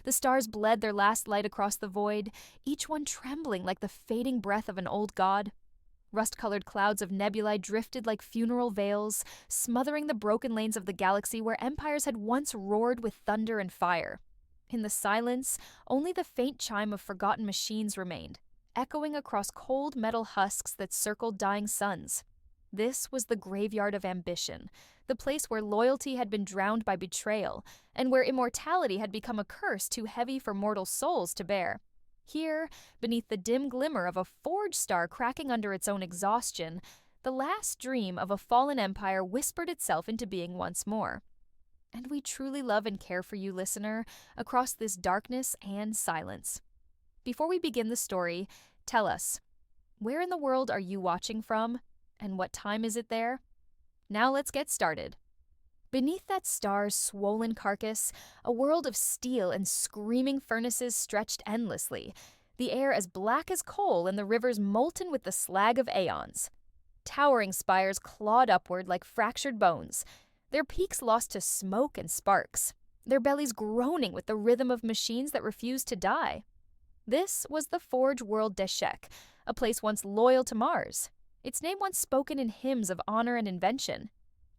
The stars bled their last light across the void, each one trembling like the fading breath of an old god. Rust-colored clouds of nebulae drifted like funeral veils, smothering the broken lanes of the galaxy where empires had once roared with thunder and fire. In the silence, only the faint chime of forgotten machines remained, echoing across cold metal husks that circled dying suns. This was the graveyard of ambition, the place where loyalty had been drowned by betrayal, and where immortality had become a curse too heavy for mortal souls to bear. Here, beneath the dim glimmer of a forge star cracking under its own exhaustion, the last dream of a fallen empire whispered itself into being once more. And we truly love and care for you, listener, across this darkness and silence. Before we begin the story, tell us, where in the world are you watching from, and what time is it there? Now let's get started. Beneath that star's swollen carcass, a world of steel and screaming furnaces stretched endlessly, the air as black as coal and the rivers molten with the slag of aeons. Towering spires clawed upward like fractured bones, their peaks lost to smoke and sparks, their bellies groaning with the rhythm of machines that refused to die. This was the Forge World d'Eshek, a place once loyal to Mars, its name once spoken in hymns of honor and invention.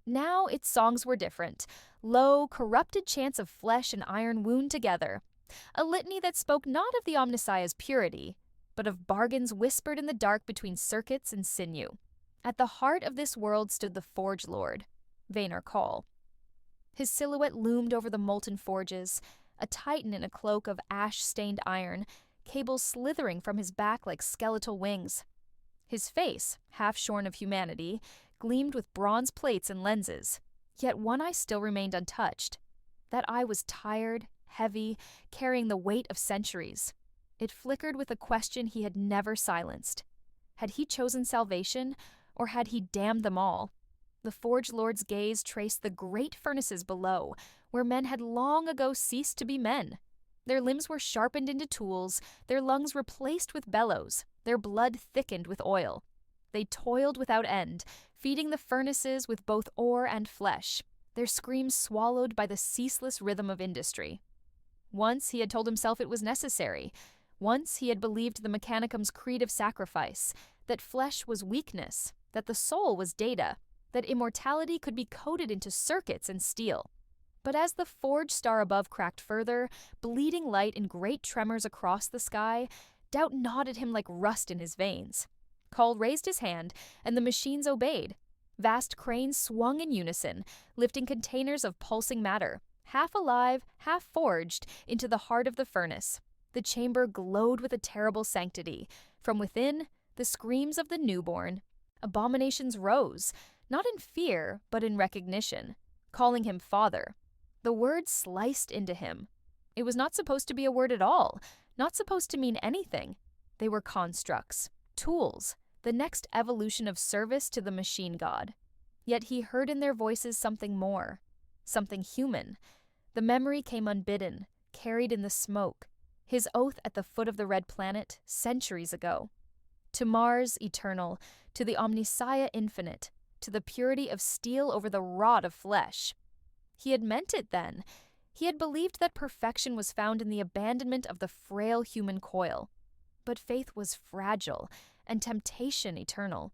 Now its songs were different, low, corrupted chants of flesh and iron wound together, a litany that spoke not of the Omnissiah's purity, but of bargains whispered in the dark between circuits and sinew. At the heart of this world stood the Forge Lord, Vaynor Call. His silhouette loomed over the molten forges, a titan in a cloak of ash-stained iron, cables slithering from his back like skeletal wings. His face, half shorn of humanity, gleamed with bronze plates and lenses, yet one eye still remained untouched. That eye was tired, heavy, carrying the weight of centuries. It flickered with a question he had never silenced. Had he chosen salvation, or had he damned them all? The Forge Lord's gaze traced the great furnaces below, where men had long ago ceased to be men. Their limbs were sharpened into tools, their lungs replaced with bellows, their blood thickened with oil. They toiled without end, feeding the furnaces with both ore and flesh, their screams swallowed by the ceaseless rhythm of industry. Once he had told himself it was necessary. Once he had believed the Mechanicum's creed of sacrifice, that flesh was weakness, that the soul was data, that immortality could be coded into circuits and steel. But as the forge star above cracked further, bleeding light in great tremors across the sky, doubt gnawed at him like rust in his veins. Call raised his hand, and the machines obeyed. Vast cranes swung in unison, lifting containers of pulsing matter, half alive, half forged, into the heart of the furnace. The chamber glowed with a terrible sanctity. From within, the screams of the newborn. Abominations rose, not in fear, but in recognition, calling him father. The word sliced into him. It was not supposed to be a word at all, not supposed to mean anything. They were constructs, tools, the next evolution of service to the machine god. Yet he heard in their voices something more, something human. The memory came unbidden, carried in the smoke, his oath at the foot of the red planet centuries ago. To Mars eternal, to the Omnissiah infinite, to the purity of steel over the rod of flesh. He had meant it then. He had believed that perfection was found in the abandonment of the frail human coil. But faith was fragile, and temptation eternal.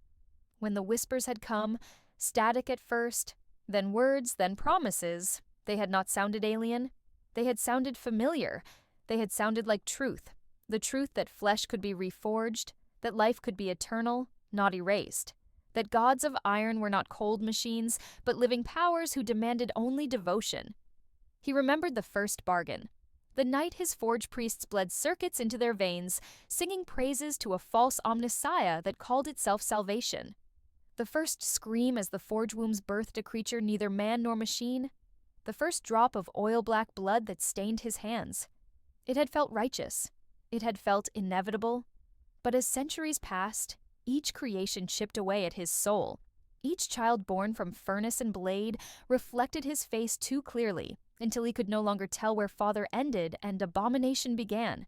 When the whispers had come, static at first, then words, then promises, they had not sounded alien. They had sounded familiar. They had sounded like truth, the truth that flesh could be reforged, that life could be eternal, not erased, that gods of iron were not cold machines, but living powers who demanded only devotion. He remembered the first bargain, the night his forge priests bled circuits into their veins, singing praises to a false omnissiah that called itself salvation. The first scream as the forge wombs birthed a creature neither man nor machine. The first drop of oil-black blood that stained his hands. It had felt righteous. It had felt inevitable. But as centuries passed, each creation chipped away at his soul. Each child born from furnace and blade reflected his face too clearly, until he could no longer tell where father ended and abomination began.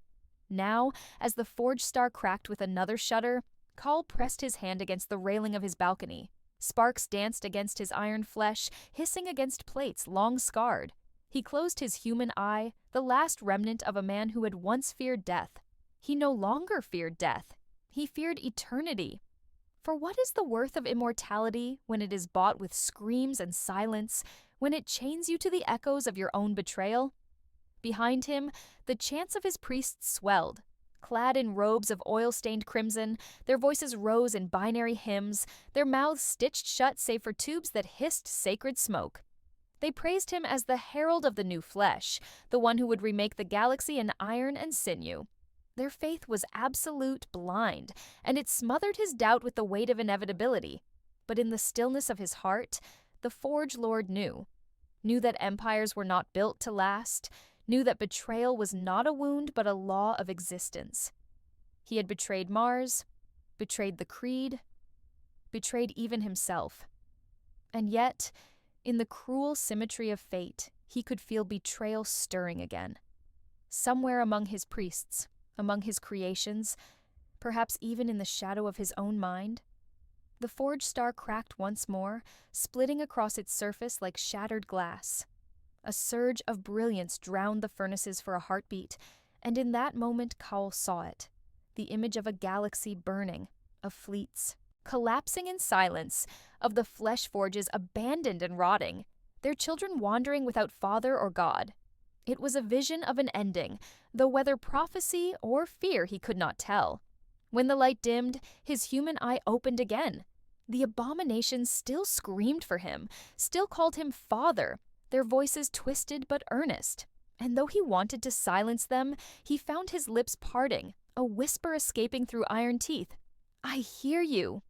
Now, as the forge star cracked with another shudder, Call pressed his hand against the railing of his balcony. Sparks danced against his iron flesh, hissing against plates long scarred. He closed his human eye, the last remnant of a man who had once feared death. He no longer feared death. He feared eternity. For what is the worth of immortality when it is bought with screams and silence, when it chains you to the echoes of your own betrayal? Behind him, the chants of his priests swelled. Clad in robes of oil-stained crimson, their voices rose in binary hymns, their mouths stitched shut save for tubes that hissed sacred smoke. They praised him as the herald of the new flesh, the one who would remake the galaxy in iron and sinew. Their faith was absolute blind, and it smothered his doubt with the weight of inevitability. But in the stillness of his heart, the Forge Lord knew that empires were not built to last, knew that betrayal was not a wound but a law of existence. He had betrayed Mars, betrayed the Creed, betrayed even himself. And yet, in the cruel symmetry of fate, he could feel betrayal stirring again. Somewhere among his priests, among his creations, perhaps even in the shadow of his own mind. The Forge Star cracked once more, splitting across its surface like shattered glass. A surge of brilliance drowned the furnaces for a heartbeat, and in that moment Cowell saw it. The image of a galaxy burning, of fleets collapsing in silence, of the flesh forges abandoned and rotting, their children wandering without father or God. It was a vision of an ending, though whether prophecy or fear he could not tell. When the light dimmed, his human eye opened again. The abominations still screamed for him, still called him father, their voices twisted but earnest. And though he wanted to silence them, he found his lips parting, a whisper escaping through iron teeth. "I hear you."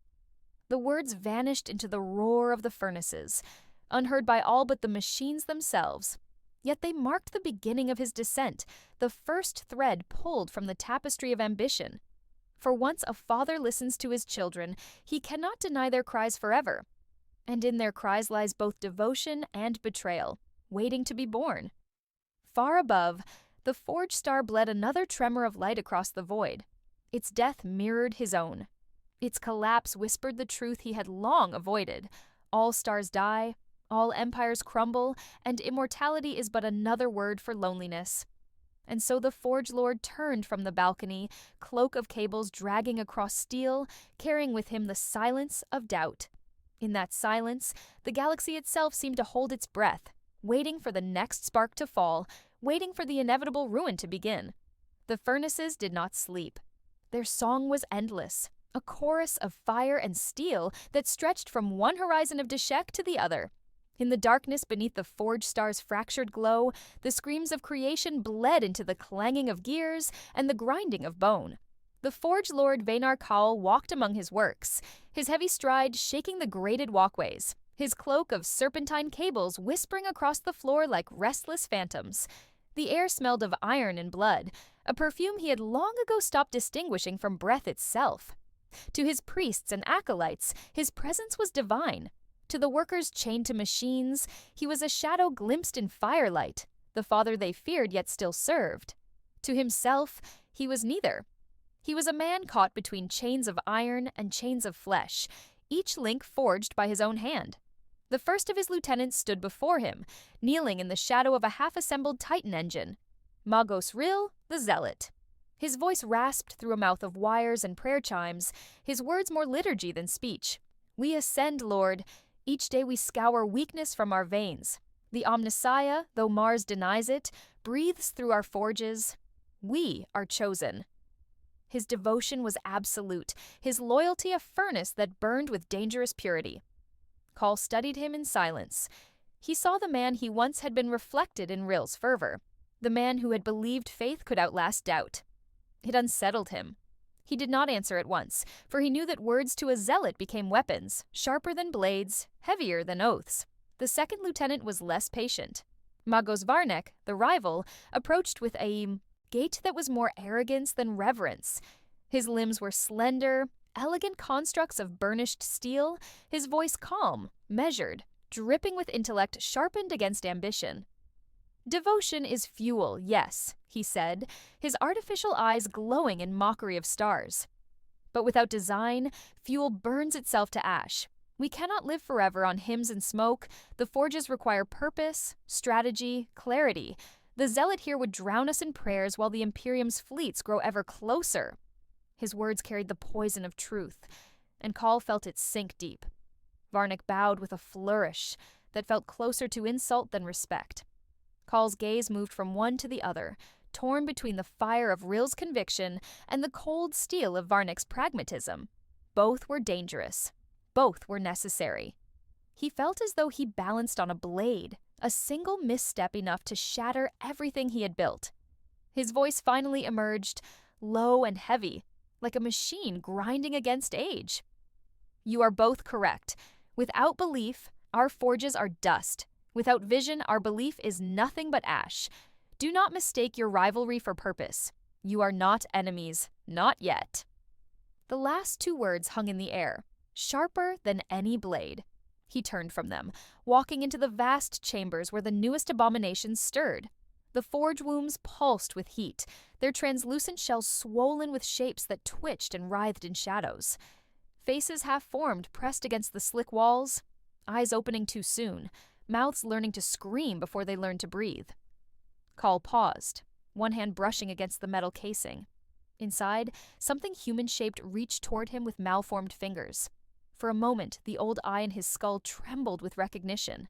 The words vanished into the roar of the furnaces, unheard by all but the machines themselves. Yet they marked the beginning of his descent, the first thread pulled from the tapestry of ambition. For once a father listens to his children, he cannot deny their cries forever. And in their cries lies both devotion and betrayal, waiting to be born. Far above, the Forge Star bled another tremor of light across the void. Its death mirrored his own. Its collapse whispered the truth he had long avoided. All stars die, all empires crumble, and immortality is but another word for loneliness. And so the Forge Lord turned from the balcony, cloak of cables dragging across steel, carrying with him the silence of doubt. In that silence, the galaxy itself seemed to hold its breath, waiting for the next spark to fall, waiting for the inevitable ruin to begin. The furnaces did not sleep. Their song was endless, a chorus of fire and steel that stretched from one horizon of Deshek to the other. In the darkness beneath the Forge Star's fractured glow, the screams of creation bled into the clanging of gears and the grinding of bone. The Forge Lord Vaynar Cowell walked among his works, his heavy stride shaking the grated walkways, his cloak of serpentine cables whispering across the floor like restless phantoms. The air smelled of iron and blood, a perfume he had long ago stopped distinguishing from breath itself. To his priests and acolytes, his presence was divine. To the workers chained to machines, he was a shadow glimpsed in firelight, the father they feared yet still served. To himself, he was neither. He was a man caught between chains of iron and chains of flesh, each link forged by his own hand. The first of his lieutenants stood before him, kneeling in the shadow of a half-assembled Titan engine. Magos Ril, the Zealot. His voice rasped through a mouth of wires and prayer chimes, his words more liturgy than speech. "We ascend, Lord. Each day we scour weakness from our veins. The Omnissiah, though Mars denies it, breathes through our forges. We are chosen." His devotion was absolute, his loyalty a furnace that burned with dangerous purity. Call studied him in silence. He saw the man he once had been reflected in Ril's fervor, the man who had believed faith could outlast doubt. It unsettled him. He did not answer at once, for he knew that words to a zealot became weapons, sharper than blades, heavier than oaths. The second lieutenant was less patient. Magos Varnek, the rival, approached with a gait that was more arrogance than reverence. His limbs were slender, elegant constructs of burnished steel, his voice calm, measured, dripping with intellect sharpened against ambition. "Devotion is fuel, yes," he said, his artificial eyes glowing in mockery of stars. "But without design, fuel burns itself to ash. We cannot live forever on hymns and smoke. The forges require purpose, strategy, clarity. The zealot here would drown us in prayers while the Imperium's fleets grow ever closer. His words carried the poison of truth, and Call felt it sink deep. Varnick bowed with a flourish that felt closer to insult than respect. Call's gaze moved from one to the other, torn between the fire of Rill's conviction and the cold steel of Varnick's pragmatism. Both were dangerous. Both were necessary. He felt as though he balanced on a blade, a single misstep enough to shatter everything he had built. His voice finally emerged, low and heavy, like a machine grinding against age. You are both correct. Without belief, our forges are dust. Without vision, our belief is nothing but ash. Do not mistake your rivalry for purpose. You are not enemies, not yet. The last two words hung in the air, sharper than any blade. He turned from them, walking into the vast chambers where the newest abominations stirred. The forge wombs pulsed with heat, their translucent shells swollen with shapes that twitched and writhed in shadows. Faces half-formed pressed against the slick walls, eyes opening too soon, mouths learning to scream before they learned to breathe. Call paused, one hand brushing against the metal casing. Inside, something human-shaped reached toward him with malformed fingers. For a moment, the old eye in his skull trembled with recognition.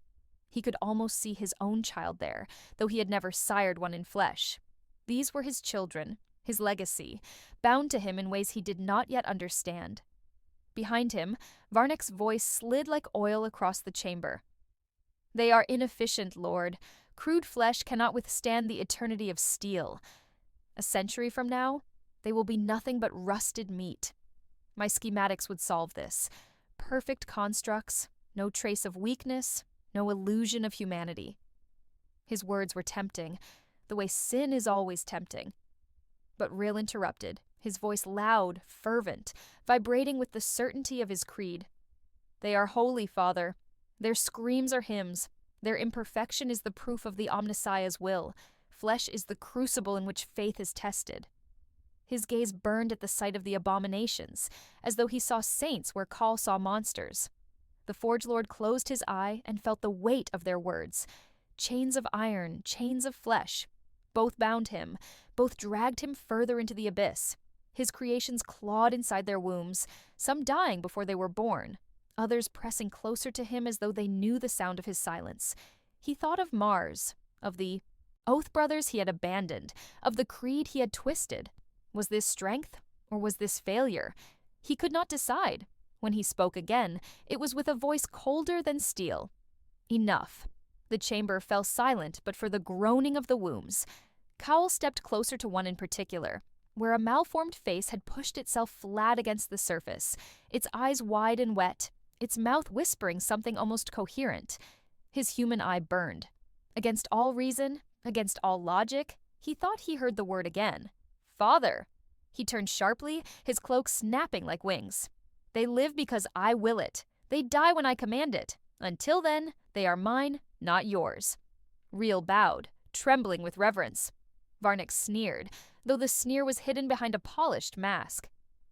He could almost see his own child there, though he had never sired one in flesh. These were his children, his legacy, bound to him in ways he did not yet understand. Behind him, Varnick's voice slid like oil across the chamber. They are inefficient, Lord. Crude flesh cannot withstand the eternity of steel. A century from now, they will be nothing but rusted meat. My schematics would solve this. Perfect constructs, no trace of weakness, no illusion of humanity. His words were tempting, the way sin is always tempting. But Rill interrupted, his voice loud, fervent, vibrating with the certainty of his creed. They are holy, Father. Their screams are hymns. Their imperfection is the proof of the Omnissiah's will. Flesh is the crucible in which faith is tested. His gaze burned at the sight of the abominations, as though he saw saints where Call saw monsters. The Forge Lord closed his eye and felt the weight of their words. Chains of iron, chains of flesh. Both bound him, both dragged him further into the abyss. His creations clawed inside their wombs, some dying before they were born, others pressing closer to him as though they knew the sound of his silence. He thought of Mars, of the oath brothers he had abandoned, of the creed he had twisted. Was this strength, or was this failure? He could not decide. When he spoke again, it was with a voice colder than steel. Enough. The chamber fell silent but for the groaning of the wombs. Cowell stepped closer to one in particular, where a malformed face had pushed itself flat against the surface, its eyes wide and wet, its mouth whispering something almost coherent. His human eye burned. Against all reason, against all logic, he thought he heard the word again. Father! He turned sharply, his cloak snapping like wings. They live because I will it. They die when I command it. Until then, they are mine, not yours. Rill bowed, trembling with reverence. Varnick sneered, though the sneer was hidden behind a polished mask.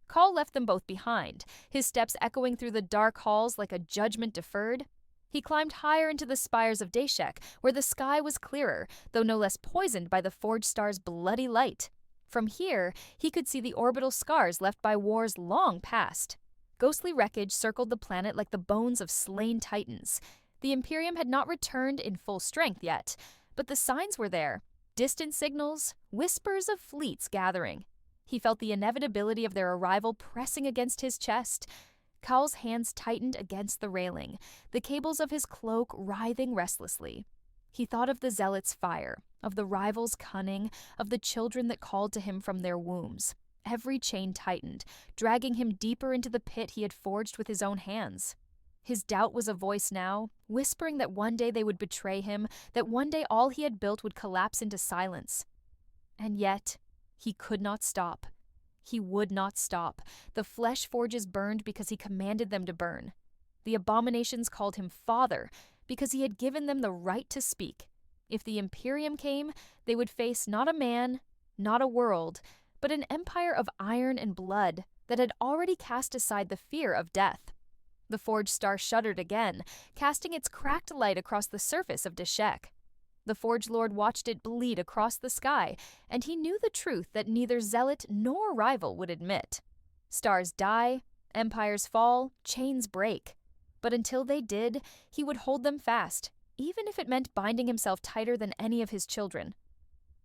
Call left them both behind, his steps echoing through the dark halls like a judgment deferred. He climbed higher into the spires of Dashek, where the sky was clearer, though no less poisoned by the Forge Star's bloody light. From here, he could see the orbital scars left by wars long past. Ghostly wreckage circled the planet like the bones of slain titans. The Imperium had not returned in full strength yet, but the signs were there. Distant signals, whispers of fleets gathering. He felt the inevitability of their arrival pressing against his chest. Cowell's hands tightened against the railing, the cables of his cloak writhing restlessly. He thought of the zealot's fire, of the rival's cunning, of the children that called to him from their wombs. Every chain tightened, dragging him deeper into the pit he had forged with his own hands. His doubt was a voice now, whispering that one day they would betray him, that one day all he had built would collapse into silence. And yet, he could not stop. He would not stop. The flesh forges burned because he commanded them to burn. The abominations called him Father because he had given them the right to speak. If the Imperium came, they would face not a man, not a world, but an empire of iron and blood that had already cast aside the fear of death. The forge star shuddered again, casting its cracked light across the surface of Deshek. The Forge Lord watched it bleed across the sky, and he knew the truth that neither zealot nor rival would admit. Stars die, empires fall, chains break. But until they did, he would hold them fast, even if it meant binding himself tighter than any of his children.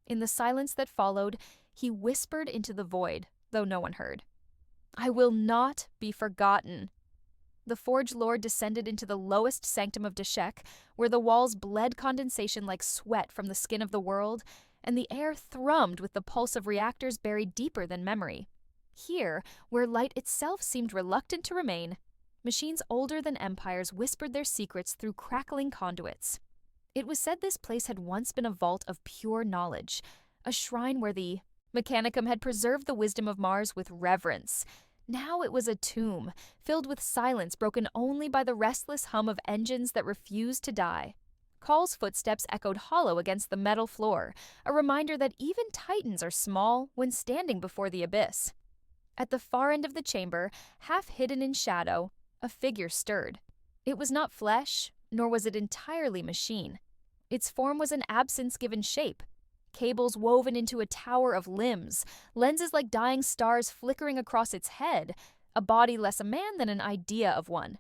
In the silence that followed, he whispered into the void, though no one heard. "I will not be forgotten." The Forge Lord descended into the lowest sanctum of Deshek, where the walls bled condensation like sweat from the skin of the world, and the air thrummed with the pulse of reactors buried deeper than memory. Here, where light itself seemed reluctant to remain, machines older than empires whispered their secrets through crackling conduits. It was said this place had once been a vault of pure knowledge, a shrine where the Mechanicum had preserved the wisdom of Mars with reverence. Now it was a tomb, filled with silence broken only by the restless hum of engines that refused to die. Call's footsteps echoed hollow against the metal floor, a reminder that even titans are small when standing before the abyss. At the far end of the chamber, half hidden in shadow, a figure stirred. It was not flesh, nor was it entirely machine. Its form was an absence-given shape. Cables woven into a tower of limbs, lenses like dying stars flickering across its head, a body less a man than an idea of one.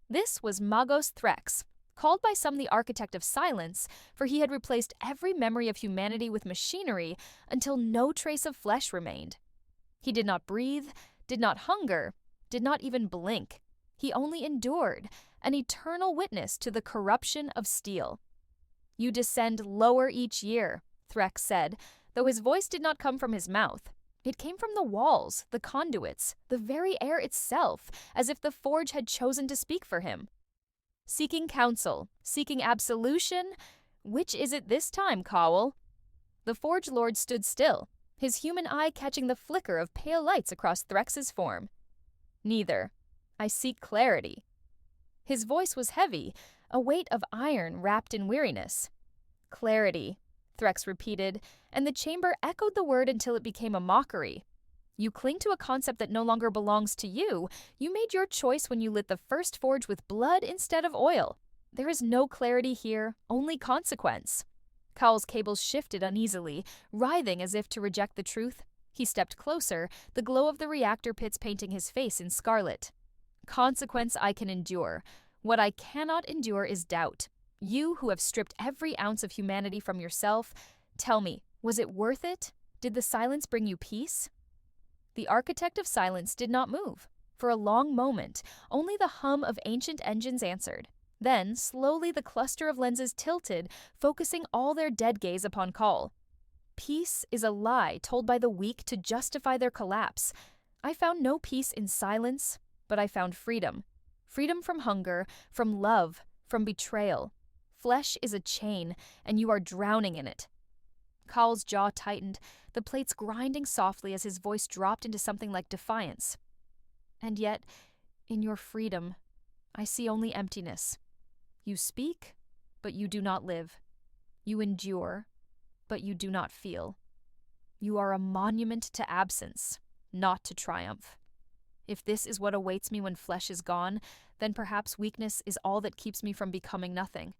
This was Magos Threx, called by some the architect of silence, for he had replaced every memory of humanity with machinery until no trace of flesh remained. He did not breathe, did not hunger, did not even blink. He only endured, an eternal witness to the corruption of steel. "You descend lower each year," Threx said, though his voice did not come from his mouth. It came from the walls, the conduits, the very air itself, as if the forge had chosen to speak for him. "Seeking counsel, seeking absolution? Which is it this time, Cowell?" The Forge Lord stood still, his human eye catching the flicker of pale lights across Threx's form. "Neither. I seek clarity." His voice was heavy, a weight of iron wrapped in weariness. "Clarity," Threx repeated, and the chamber echoed the word until it became a mockery. "You cling to a concept that no longer belongs to you. You made your choice when you lit the first forge with blood instead of oil. There is no clarity here, only consequence." Cowell's cables shifted uneasily, writhing as if to reject the truth. He stepped closer, the glow of the reactor pits painting his face in scarlet. "Consequence I can endure. What I cannot endure is doubt. You who have stripped every ounce of humanity from yourself, tell me, was it worth it? Did the silence bring you peace?" The architect of silence did not move. For a long moment, only the hum of ancient engines answered. Then, slowly the cluster of lenses tilted, focusing all their dead gaze upon Call. "Peace is a lie told by the weak to justify their collapse. I found no peace in silence, but I found freedom. Freedom from hunger, from love, from betrayal. Flesh is a chain, and you are drowning in it." Call's jaw tightened, the plates grinding softly as his voice dropped into something like defiance. "And yet, in your freedom, I see only emptiness. You speak, but you do not live. You endure, but you do not feel. You are a monument to absence, not to triumph. If this is what awaits me when flesh is gone, then perhaps weakness is all that keeps me from becoming nothing."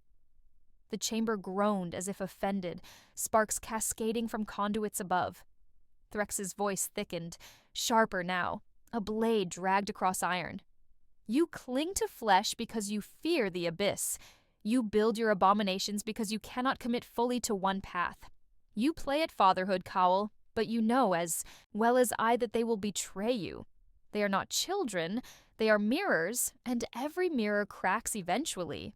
The chamber groaned as if offended, sparks cascading from conduits above. Threx's voice thickened, sharper now, a blade dragged across iron. "You cling to flesh because you fear the abyss. You build your abominations because you cannot commit fully to one path. You play at fatherhood, Cowell, but you know as well as I that they will betray you. They are not children, they are mirrors, and every mirror cracks eventually."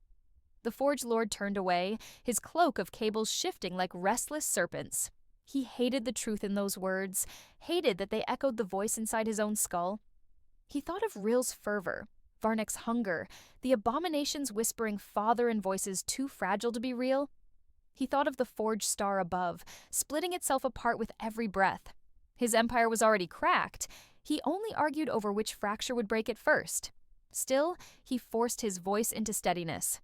The Forge Lord turned away, his cloak of cables shifting like restless serpents. He hated the truth in those words, hated that they echoed the voice inside his own skull. He thought of Rill's fervor, Varnek's hunger, the abominations whispering father in voices too fragile to be real. He thought of the forged star above, splitting itself apart with every breath. His empire was already cracked. He only argued over which fracture would break it first. Still, he forced his voice into steadiness.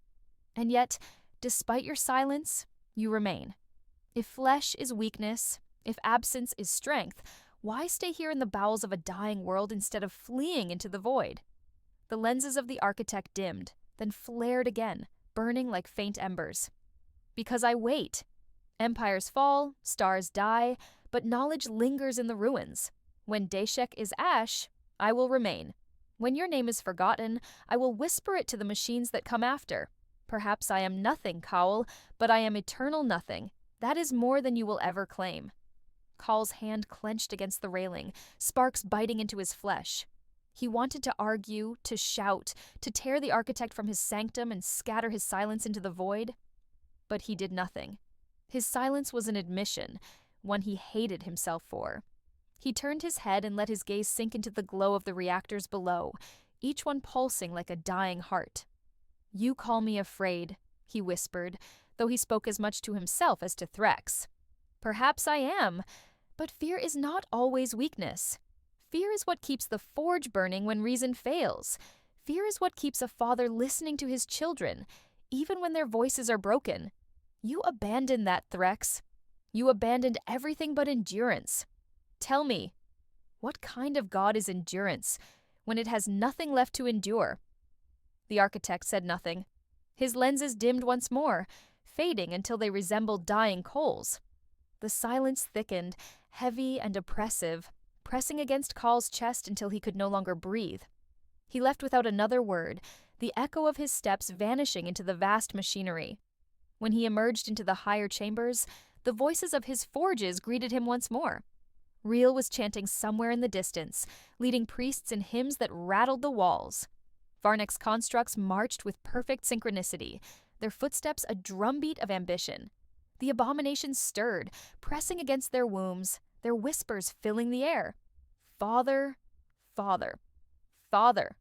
"And yet, despite your silence, you remain. If flesh is weakness, if absence is strength, why stay here in the bowels of a dying world instead of fleeing into the void?" The lenses of the architect dimmed, then flared again, burning like faint embers. Because I wait. Empires fall, stars die, but knowledge lingers in the ruins. When Deshek is ash, I will remain. When your name is forgotten, I will whisper it to the machines that come after. Perhaps I am nothing, Cowell, but I am eternal nothing. That is more than you will ever claim. Cowell's hand clenched against the railing, sparks biting into his flesh. He wanted to argue, to shout, to tear the architect from his sanctum and scatter his silence into the void. But he did nothing. His silence was an admission, one he hated himself for. He turned his head and let his gaze sink into the glow of the reactors below, each one pulsing like a dying heart. "You call me afraid," he whispered, though he spoke as much to himself as to Threx. "Perhaps I am, but fear is not always weakness. Fear is what keeps the forge burning when reason fails. Fear is what keeps a father listening to his children, even when their voices are broken. You abandoned that, Threx. You abandoned everything but endurance. Tell me, what kind of god is endurance when it has nothing left to endure?" The architect said nothing. His lenses dimmed once more, fading until they resembled dying coals. The silence thickened, heavy and oppressive, pressing against Call's chest until he could no longer breathe. He left without another word, the echo of his steps vanishing into the vast machinery. When he emerged into the higher chambers, the voices of his forges greeted him once more. Reel was chanting somewhere in the distance, leading priests in hymns that rattled the walls. Varnek's constructs marched with perfect synchronicity, their footsteps a drumbeat of ambition. The abominations stirred, pressing against their wombs, their whispers filling the air. Father, Father, Father.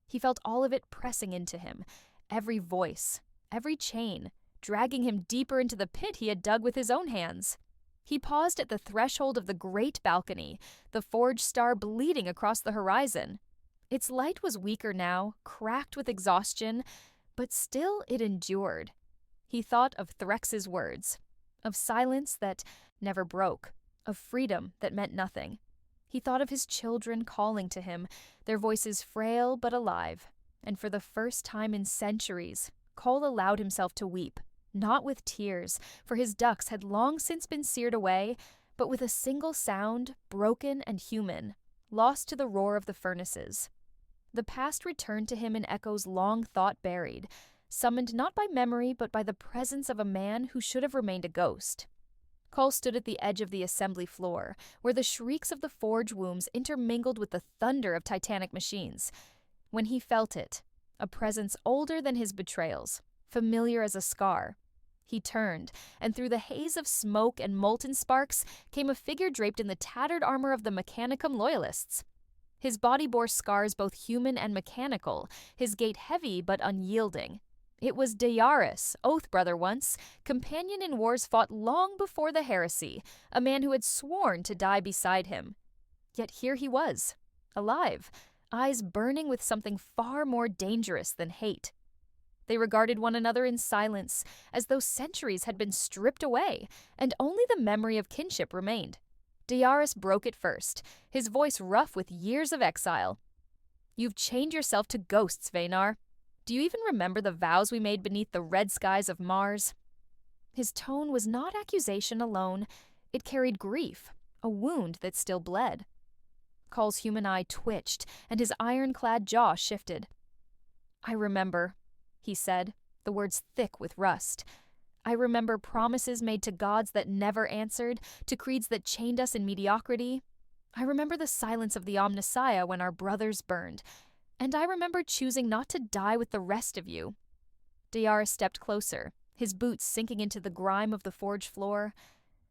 He felt all of it pressing into him, every voice, every chain, dragging him deeper into the pit he had dug with his own hands. He paused at the threshold of the great balcony, the forge star bleeding across the horizon. Its light was weaker now, cracked with exhaustion, but still it endured. He thought of Threx's words, of silence that never broke, of freedom that meant nothing. He thought of his children calling to him, their voices frail but alive, and for the first time in centuries, Cole allowed himself to weep. Not with tears, for his ducts had long since been seared away, but with a single sound, broken and human, lost to the roar of the furnaces. The past returned to him in echoes long thought buried, summoned not by memory but by the presence of a man who should have remained a ghost. Cole stood at the edge of the assembly floor, where the shrieks of the forge wombs intermingled with the thunder of titanic machines. When he felt it, a presence older than his betrayals, familiar as a scar, he turned, and through the haze of smoke and molten sparks came a figure draped in the tattered armor of the Mechanicum loyalists. His body bore scars both human and mechanical, his gait heavy but unyielding. It was Dyaris, oath brother once, companion in wars fought long before the heresy, a man who had sworn to die beside him. Yet here he was, alive, eyes burning with something far more dangerous than hate. They regarded one another in silence, as though centuries had been stripped away, and only the memory of kinship remained. Dyaris broke it first, his voice rough with years of exile. "You've chained yourself to ghosts, Vaynar. Do you even remember the vows we made beneath the red skies of Mars?" His tone was not accusation alone. It carried grief, a wound that still bled. Call's human eye twitched, and his iron-clad jaw shifted. "I remember," he said, the words thick with rust. "I remember promises made to gods that never answered, to creeds that chained us in mediocrity. I remember the silence of the Omnissiah when our brothers burned, and I remember choosing not to die with the rest of you." Dyaris stepped closer, his boots sinking into the grime of the forge floor.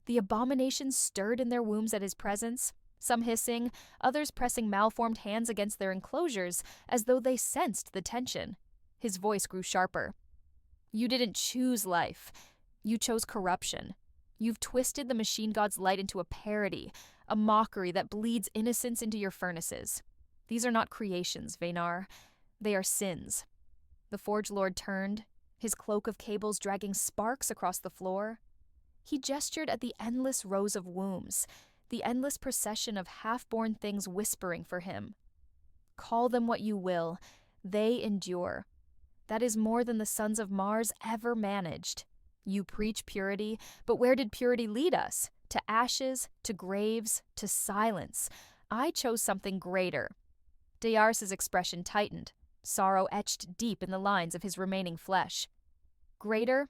The abominations stirred in their wombs at his presence, some hissing, others pressing malformed hands against their enclosures as though they sensed the tension. His voice grew sharper. "You didn't choose life. You chose corruption. You've twisted the machine god's light into a parody, a mockery that bleeds innocence into your furnaces. These are not creations, Vaynar. They are sins." The Forge Lord turned, his cloak of cables dragging sparks across the floor. He gestured at the endless rows of wombs, the endless procession of half-born things whispering for him. "Call them what you will. They endure. That is more than the sons of Mars ever managed. You preach purity, but where did purity lead us? To ashes, to graves, to silence. I chose something greater. Daearus' expression tightened, sorrow etched deep in the lines of his remaining flesh. Greater?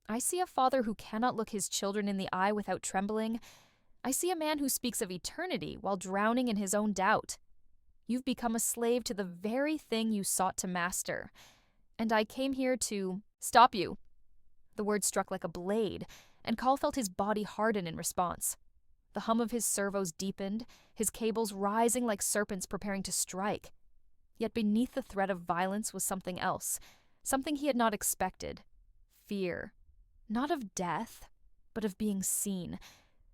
I see a father who cannot look his children in the eye without trembling. I see a man who speaks of eternity while drowning in his own doubt. You've become a slave to the very thing you sought to master. And I came here to stop you. The word struck like a blade, and Khal felt his body harden in response. The hum of his servos deepened, his cables rising like serpents preparing to strike. Yet beneath the threat of violence was something else, something he had not expected. Fear. Not of death, but of being seen.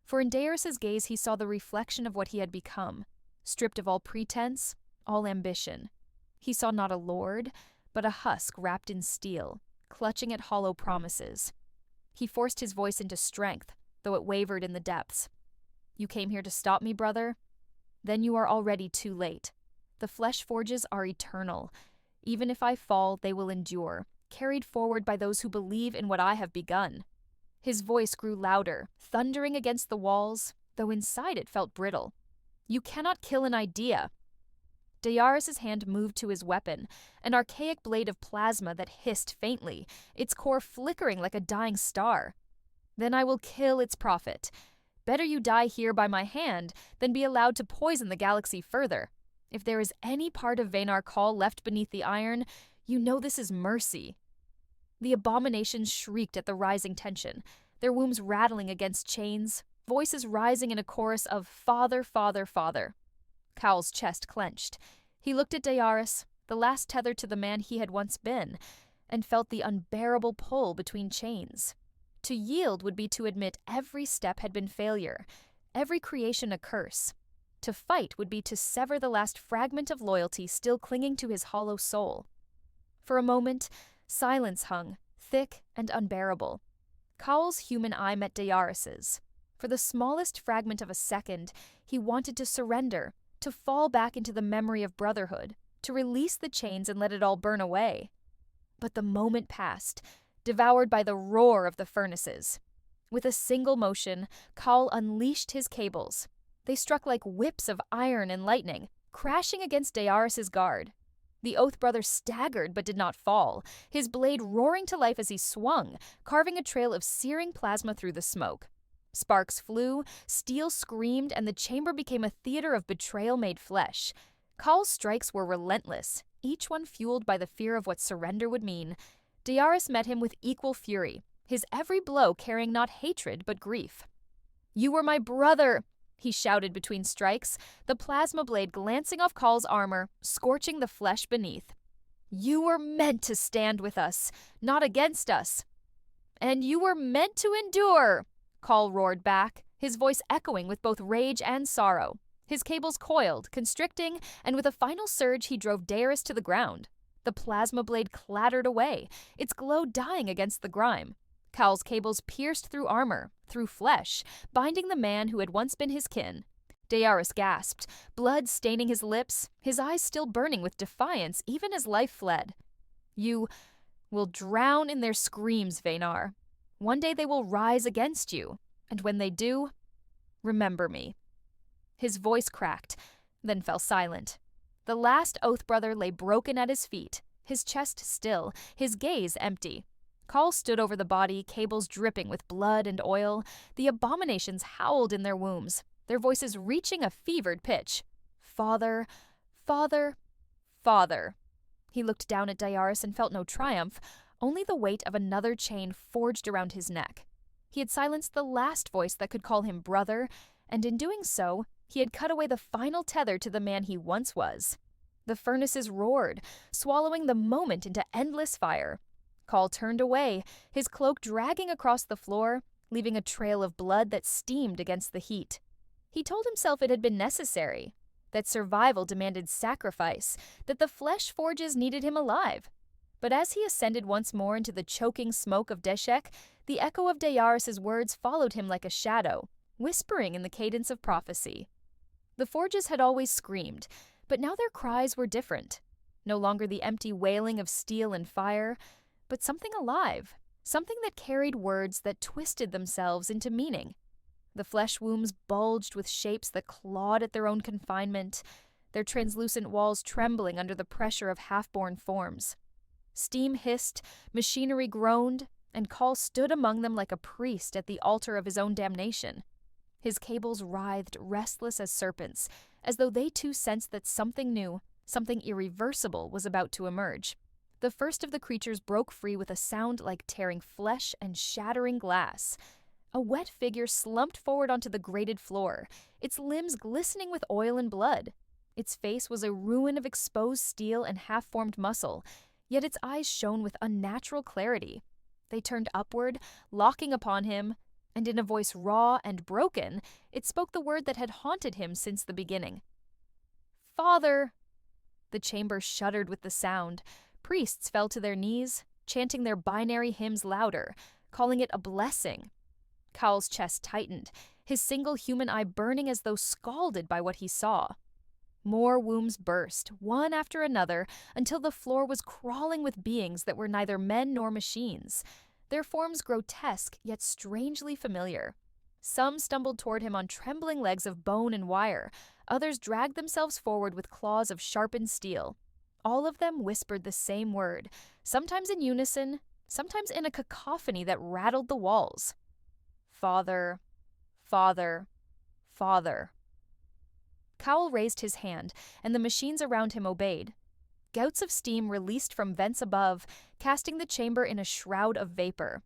For in Daearus' gaze he saw the reflection of what he had become, stripped of all pretense, all ambition. He saw not a lord, but a husk wrapped in steel, clutching at hollow promises. He forced his voice into strength, though it wavered in the depths. You came here to stop me, brother? Then you are already too late. The flesh forges are eternal. Even if I fall, they will endure, carried forward by those who believe in what I have begun. His voice grew louder, thundering against the walls, though inside it felt brittle. You cannot kill an idea. Daearus' hand moved to his weapon, an archaic blade of plasma that hissed faintly, its core flickering like a dying star. Then I will kill its prophet. Better you die here by my hand than be allowed to poison the galaxy further. If there is any part of Vanar Khal left beneath the iron, you know this is mercy. The abominations shrieked at the rising tension, their wombs rattling against chains, voices rising in a chorus of Father, Father, Father. Khal's chest clenched. He looked at Daearus, the last tether to the man he had once been, and felt the unbearable pull between chains. To yield would be to admit every step had been failure, every creation a curse. To fight would be to sever the last fragment of loyalty still clinging to his hollow soul. For a moment, silence hung, thick and unbearable. Khal's human eye met Daearus's. For the smallest fragment of a second, he wanted to surrender, to fall back into the memory of brotherhood, to release the chains and let it all burn away. But the moment passed, devoured by the roar of the furnaces. With a single motion, Khal unleashed his cables. They struck like whips of iron and lightning, crashing against Daearus' guard. The Oath Brother staggered but did not fall, his blade roaring to life as he swung, carving a trail of searing plasma through the smoke. Sparks flew, steel screamed, and the chamber became a theater of betrayal made flesh. Khal's strikes were relentless, each one fueled by the fear of what surrender would mean. Daearus met him with equal fury, his every blow carrying not hatred but grief. "You were my brother!" he shouted between strikes, the plasma blade glancing off Khal's armor, scorching the flesh beneath. "You were meant to stand with us, not against us." "And you were meant to endure!" Khal roared back, his voice echoing with both rage and sorrow. His cables coiled, constricting, and with a final surge he drove Daearus to the ground. The plasma blade clattered away, its glow dying against the grime. Khal's cables pierced through armor, through flesh, binding the man who had once been his kin. Daearus gasped, blood staining his lips, his eyes still burning with defiance even as life fled. "You will drown in their screams, Vanar. One day they will rise against you, and when they do, remember me." His voice cracked, then fell silent. The last Oath Brother lay broken at his feet, his chest still, his gaze empty. Khal stood over the body, cables dripping with blood and oil. The abominations howled in their wombs, their voices reaching a fevered pitch. "Father, Father, Father." He looked down at Daearus and felt no triumph, only the weight of another chain forged around his neck. He had silenced the last voice that could call him brother, and in doing so, he had cut away the final tether to the man he once was. The furnaces roared, swallowing the moment into endless fire. Khal turned away, his cloak dragging across the floor, leaving a trail of blood that steamed against the heat. He told himself it had been necessary, that survival demanded sacrifice, that the flesh forges needed him alive. But as he ascended once more into the choking smoke of Deshek, the echo of Daearus' words followed him like a shadow, whispering in the cadence of prophecy. The forges had always screamed, but now their cries were different. No longer the empty wailing of steel and fire, but something alive, something that carried words that twisted themselves into meaning. The flesh wombs bulged with shapes that clawed at their own confinement, their translucent walls trembling under the pressure of half-born forms. Steam hissed, machinery groaned, and Call stood among them like a priest at the altar of his own damnation. His cables writhed restless as serpents, as though they too sensed that something new, something irreversible was about to emerge. The first of the creatures broke free with a sound like tearing flesh and shattering glass. A wet figure slumped forward onto the grated floor, its limbs glistening with oil and blood. Its face was a ruin of exposed steel and half-formed muscle, yet its eyes shone with unnatural clarity. They turned upward, locking upon him, and in a voice raw and broken, it spoke the word that had haunted him since the beginning. "Father!" The chamber shuddered with the sound. Priests fell to their knees, chanting their binary hymns louder, calling it a blessing. Cowl's chest tightened, his single human eye burning as though scalded by what he saw. More wombs burst, one after another, until the floor was crawling with beings that were neither men nor machines, their forms grotesque yet strangely familiar. Some stumbled toward him on trembling legs of bone and wire, others dragged themselves forward with claws of sharpened steel. All of them whispered the same word, sometimes in unison, sometimes in a cacophony that rattled the walls. "Father, Father, Father." Cowell raised his hand, and the machines around him obeyed. Gouts of steam released from vents above, casting the chamber in a shroud of vapor.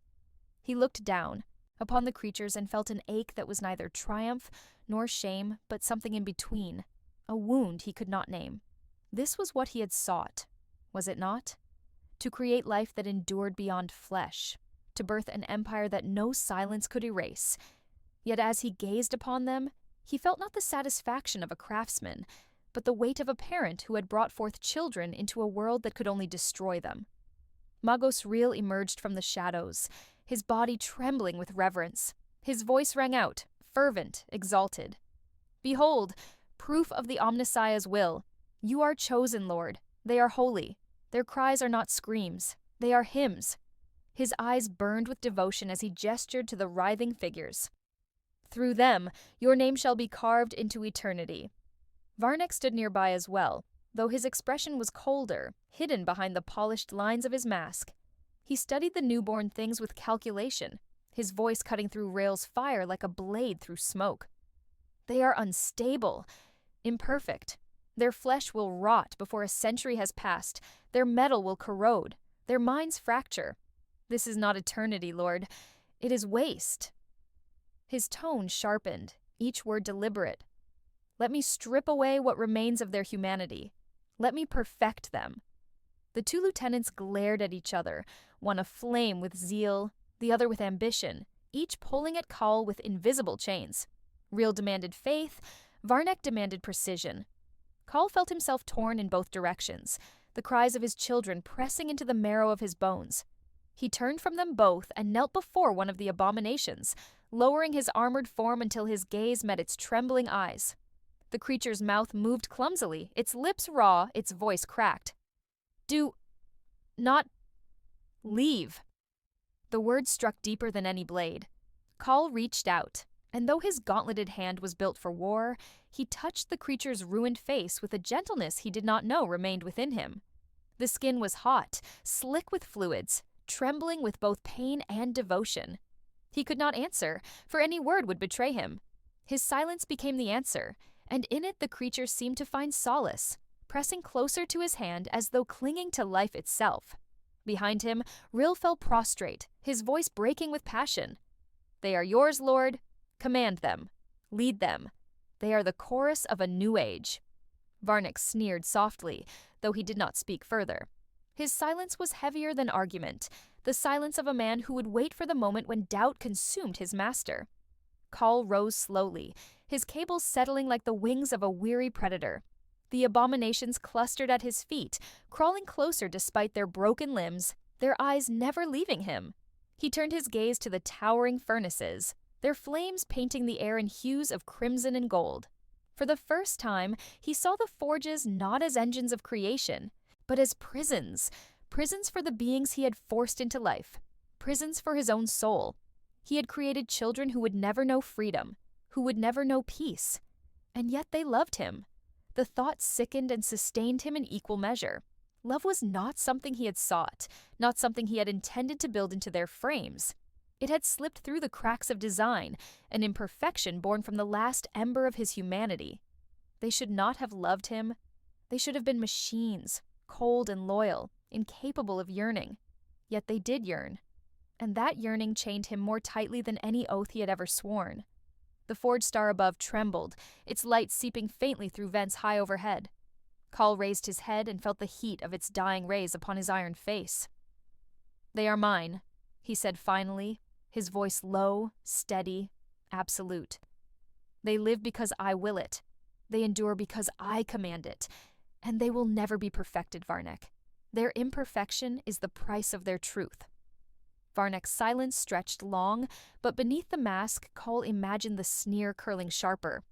He looked down upon the creatures and felt an ache that was neither triumph nor shame, but something in between, a wound he could not name. This was what he had sought, was it not? To create life that endured beyond flesh, to birth an empire that no silence could erase. Yet as he gazed upon them, he felt not the satisfaction of a craftsman, but the weight of a parent who had brought forth children into a world that could only destroy them. Magos Real emerged from the shadows, his body trembling with reverence. His voice rang out, fervent, exalted. "Behold, proof of the Omnissiah's will. You are chosen, Lord. They are holy. Their cries are not screams. They are hymns." His eyes burned with devotion as he gestured to the writhing figures. "Through them, your name shall be carved into eternity." Varnek stood nearby as well, though his expression was colder, hidden behind the polished lines of his mask. He studied the newborn things with calculation, his voice cutting through Rael's fire like a blade through smoke. "They are unstable, imperfect. Their flesh will rot before a century has passed, their metal will corrode, their minds fracture. This is not eternity, Lord. It is waste." His tone sharpened, each word deliberate. "Let me strip away what remains of their humanity. Let me perfect them." The two lieutenants glared at each other, one aflame with zeal, the other with ambition, each pulling at Cowell with invisible chains. Real demanded faith, Varnek demanded precision. Cowell felt himself torn in both directions, the cries of his children pressing into the marrow of his bones. He turned from them both and knelt before one of the abominations, lowering his armored form until his gaze met its trembling eyes. The creature's mouth moved clumsily, its lips raw, its voice cracked. "Do not leave." The word struck deeper than any blade. Call reached out, and though his gauntleted hand was built for war, he touched the creature's ruined face with a gentleness he did not know remained within him. The skin was hot, slick with fluids, trembling with both pain and devotion. He could not answer, for any word would betray him. His silence became the answer, and in it the creature seemed to find solace, pressing closer to his hand as though clinging to life itself. Behind him, Rill fell prostrate, his voice breaking with passion. "They are yours, Lord. Command them. Lead them. They are the chorus of a new age." Varnik sneered softly, though he did not speak further. His silence was heavier than argument, the silence of a man who would wait for the moment when doubt consumed his master. Call rose slowly, his cables settling like the wings of a weary predator. The abominations clustered at his feet, crawling closer despite their broken limbs, their eyes never leaving him. He turned his gaze to the towering furnaces, their flames painting the air in hues of crimson and gold. For the first time, he saw the forges not as engines of creation, but as prisons. Prisons for the beings he had forced into life. Prisons for his own soul. He had created children who would never know freedom, who would never know peace. And yet they loved him. The thought sickened and sustained him in equal measure. Love was not something he had sought, not something he had intended to build into their frames. It had slipped through the cracks of design, an imperfection born from the last ember of his humanity. They should not have loved him. They should have been machines, cold and loyal, incapable of yearning. Yet they did yearn, and that yearning chained him more tightly than any oath he had ever sworn. The forge star above trembled, its light seeping faintly through vents high overhead. Call raised his head and felt the heat of its dying rays upon his iron face. "They are mine," he said finally, his voice low, steady, absolute. "They live because I will it. They endure because I command it. And they will never be perfected, Varnek. Their imperfection is the price of their truth." Varnek's silence stretched long, but beneath the mask, Cole imagined the sneer curling sharper.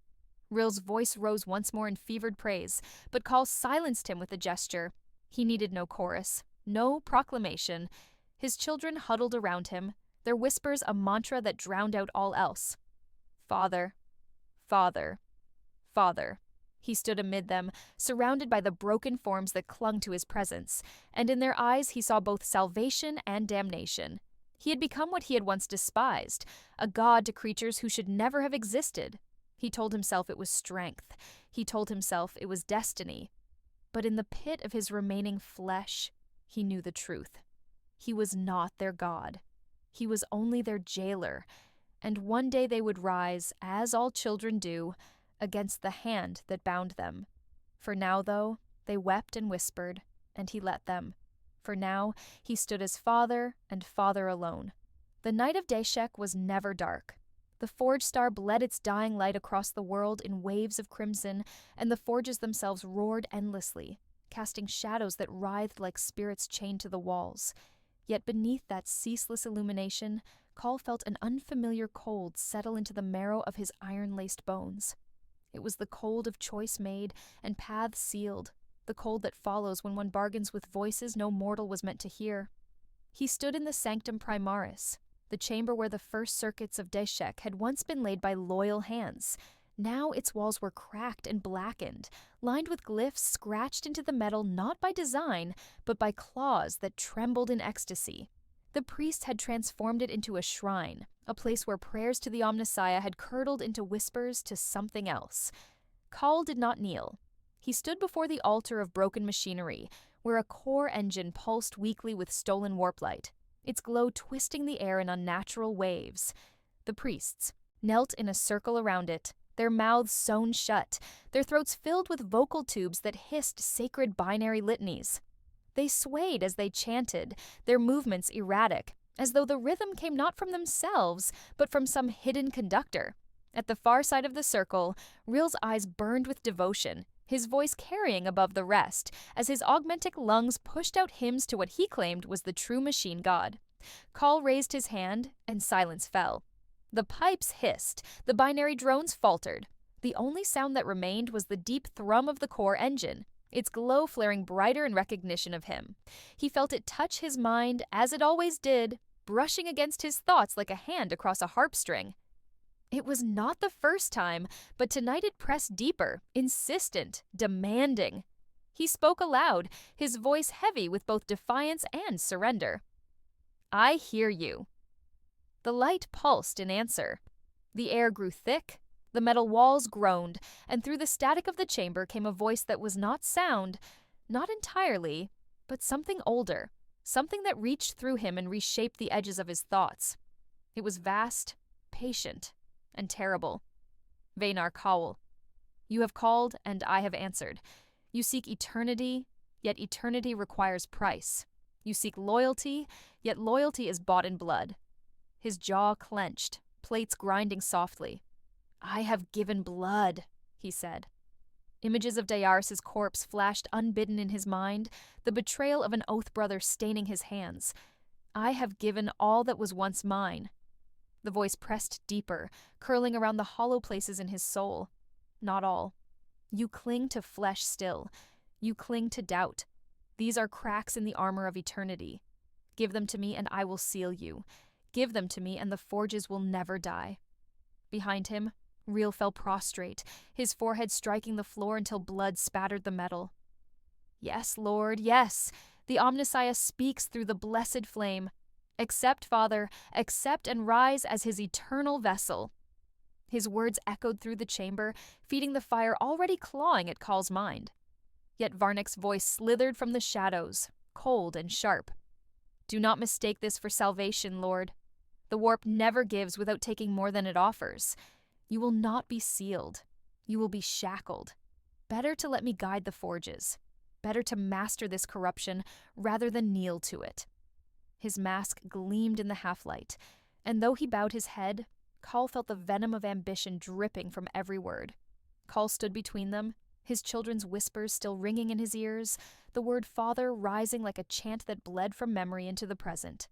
Rill's voice rose once more in fevered praise, but Cole silenced him with a gesture. He needed no chorus, no proclamation. His children huddled around him, their whispers a mantra that drowned out all else. "Father, Father, Father." He stood amid them, surrounded by the broken forms that clung to his presence, and in their eyes he saw both salvation and damnation. He had become what he had once despised, a god to creatures who should never have existed. He told himself it was strength. He told himself it was destiny. But in the pit of his remaining flesh, he knew the truth. He was not their god. He was only their jailer, and one day they would rise, as all children do, against the hand that bound them. For now, though, they wept and whispered, and he let them. For now, he stood as father and father alone. The night of Deshek was never dark. The forge star bled its dying light across the world in waves of crimson, and the forges themselves roared endlessly, casting shadows that writhed like spirits chained to the walls. Yet beneath that ceaseless illumination, Call felt an unfamiliar cold settle into the marrow of his iron-laced bones. It was the cold of choice made and paths sealed, the cold that follows when one bargains with voices no mortal was meant to hear. He stood in the Sanctum Primaris, the chamber where the first circuits of Deshek had once been laid by loyal hands. Now its walls were cracked and blackened, lined with glyphs scratched into the metal not by design, but by claws that trembled in ecstasy. The priests had transformed it into a shrine, a place where prayers to the Omnissiah had curdled into whispers to something else. Call did not kneel. He stood before the altar of broken machinery, where a core engine pulsed weakly with stolen warp light, its glow twisting the air in unnatural waves. The priests knelt in a circle around it, their mouths sewn shut, their throats filled with vocal tubes that hissed sacred binary litanies. They swayed as they chanted, their movements erratic, as though the rhythm came not from themselves, but from some hidden conductor. At the far side of the circle, Rill's eyes burned with devotion, his voice carrying above the rest, as his augmentic lungs pushed out hymns to what he claimed was the true machine god. Call raised his hand, and silence fell. The pipes hissed, the binary drones faltered. The only sound that remained was the deep thrum of the core engine, its glow flaring brighter in recognition of him. He felt it touch his mind, as it always did, brushing against his thoughts like a hand across a harp string. It was not the first time, but tonight it pressed deeper, insistent, demanding. He spoke aloud, his voice heavy with both defiance and surrender. "I hear you." The light pulsed in answer. The air grew thick, the metal walls groaned, and through the static of the chamber came a voice that was not sound, not entirely, but something older, something that reached through him and reshaped the edges of his thoughts. It was vast, patient, and terrible. Vaynar Cowell, you have called, and I have answered. You seek eternity, yet eternity requires price. You seek loyalty, yet loyalty is bought in blood. His jaw clenched, plates grinding softly. "I have given blood," he said. Images of Dyaris's corpse flashed unbidden in his mind, the betrayal of an oath brother staining his hands. "I have given all that was once mine." The voice pressed deeper, curling around the hollow places in his soul. "Not all. You cling to flesh still. You cling to doubt. These are cracks in the armor of eternity. Give them to me and I will seal you. Give them to me and the forges will never die." Behind him, Reel fell prostrate, his forehead striking the floor until blood spattered the metal. "Yes, Lord, yes." The Omnissiah speaks through the blessed flame. "Accept, Father, accept and rise as his eternal vessel." His words echoed through the chamber, feeding the fire already clawing at Call's mind. Yet Varnik's voice slithered from the shadows, cold and sharp. "Do not mistake this for salvation, Lord. The warp never gives without taking more than it offers. You will not be sealed. You will be shackled. Better to let me guide the forges. Better to master this corruption rather than kneel to it." His mask gleamed in the half-light, and though he bowed his head, Call felt the venom of ambition dripping from every word. Call stood between them, his children's whispers still ringing in his ears, the word Father rising like a chant that bled from memory into the present.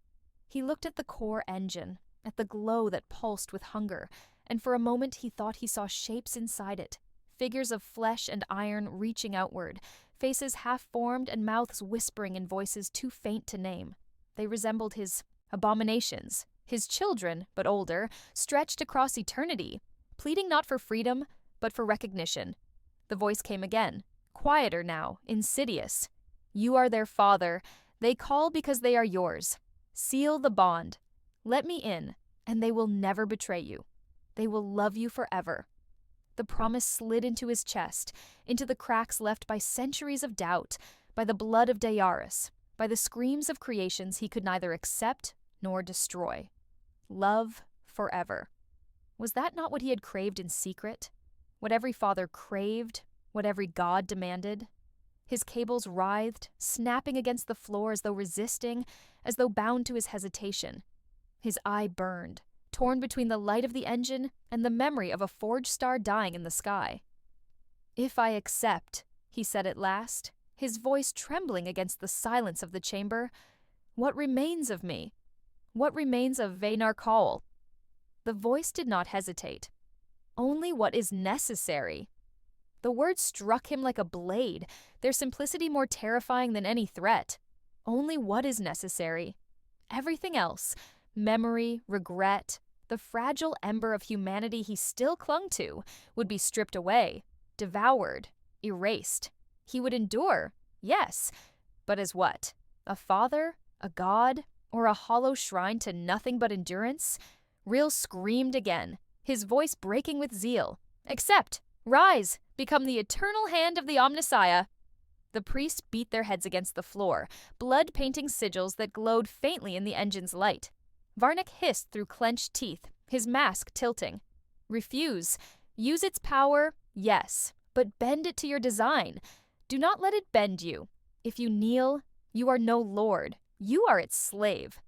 He looked at the core engine, at the glow that pulsed with hunger, and for a moment he thought he saw shapes inside it, figures of flesh and iron reaching outward, faces half-formed and mouths whispering in voices too faint to name. They resembled his abominations, his children, but older, stretched across eternity, pleading not for freedom, but for recognition. The voice came again, quieter now, insidious. "You are their father. They call because they are yours. Seal the bond. Let me in, and they will never betray you. They will love you forever." The promise slid into his chest, into the cracks left by centuries of doubt, by the blood of Daearus, by the screams of creations he could neither accept nor destroy. Love forever. Was that not what he had craved in secret? What every father craved, what every god demanded? His cables writhed, snapping against the floor as though resisting, as though bound to his hesitation. His eye burned, torn between the light of the engine and the memory of a forge star dying in the sky. "If I accept," he said at last, his voice trembling against the silence of the chamber, "what remains of me? What remains of Vaynar Kall?" The voice did not hesitate. "Only what is necessary." The words struck him like a blade, their simplicity more terrifying than any threat. Only what is necessary. Everything else, memory, regret, the fragile ember of humanity he still clung to, would be stripped away, devoured, erased. He would endure, yes, but as what? A father? A god? Or a hollow shrine to nothing but endurance? Reel screamed again, his voice breaking with zeal. "Accept! Rise! Become the eternal hand of the Omnissiah!" The priests beat their heads against the floor, blood-painting sigils that glowed faintly in the engine's light. Varnik hissed through clenched teeth, his mask tilting. "Refuse. Use its power, yes, but bend it to your design. Do not let it bend you. If you kneel, you are no lord. You are its slave."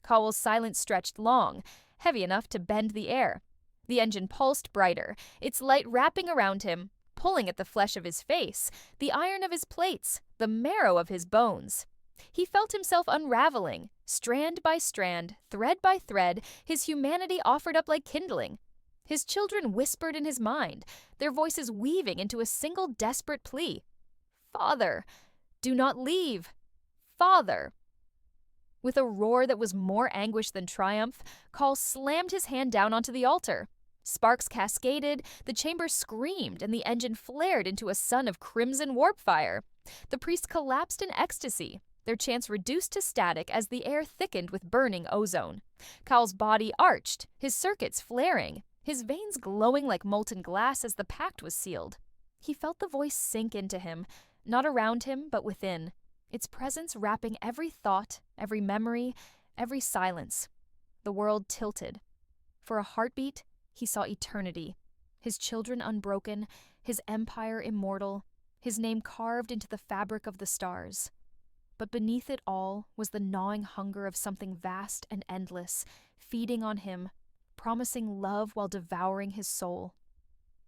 Cowell's silence stretched long, heavy enough to bend the air. The engine pulsed brighter, its light wrapping around him, pulling at the flesh of his face, the iron of his plates, the marrow of his bones. He felt himself unraveling, strand by strand, thread by thread, his humanity offered up like kindling. His children whispered in his mind, their voices weaving into a single desperate plea. "Father, do not leave. Father." With a roar that was more anguish than triumph, Call slammed his hand down onto the altar. Sparks cascaded, the chamber screamed, and the engine flared into a sun of crimson warp fire. The priests collapsed in ecstasy, their chants reduced to static as the air thickened with burning ozone. Cowell's body arched, his circuits flaring, his veins glowing like molten glass as the pact was sealed. He felt the voice sink into him, not around him, but within, its presence wrapping every thought, every memory, every silence. The world tilted. For a heartbeat, he saw eternity, his children unbroken, his empire immortal, his name carved into the fabric of the stars. But beneath it all was the gnawing hunger of something vast and endless, feeding on him, promising love while devouring his soul.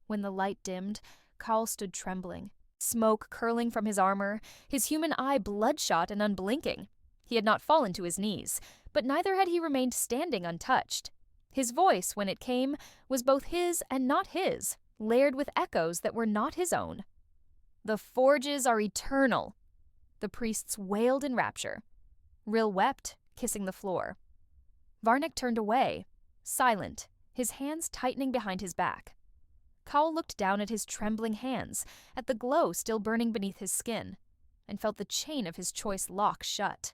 When the light dimmed, Cowell stood trembling, smoke curling from his armor, his human eye bloodshot and unblinking. He had not fallen to his knees, but neither had he remained standing untouched. His voice, when it came, was both his and not his, layered with echoes that were not his own. "The forges are eternal." The priests wailed in rapture. Rill wept, kissing the floor. Varnick turned away, silent, his hands tightening behind his back. Cowell looked down at his trembling hands, at the glow still burning beneath his skin, and felt the chain of his choice lock shut.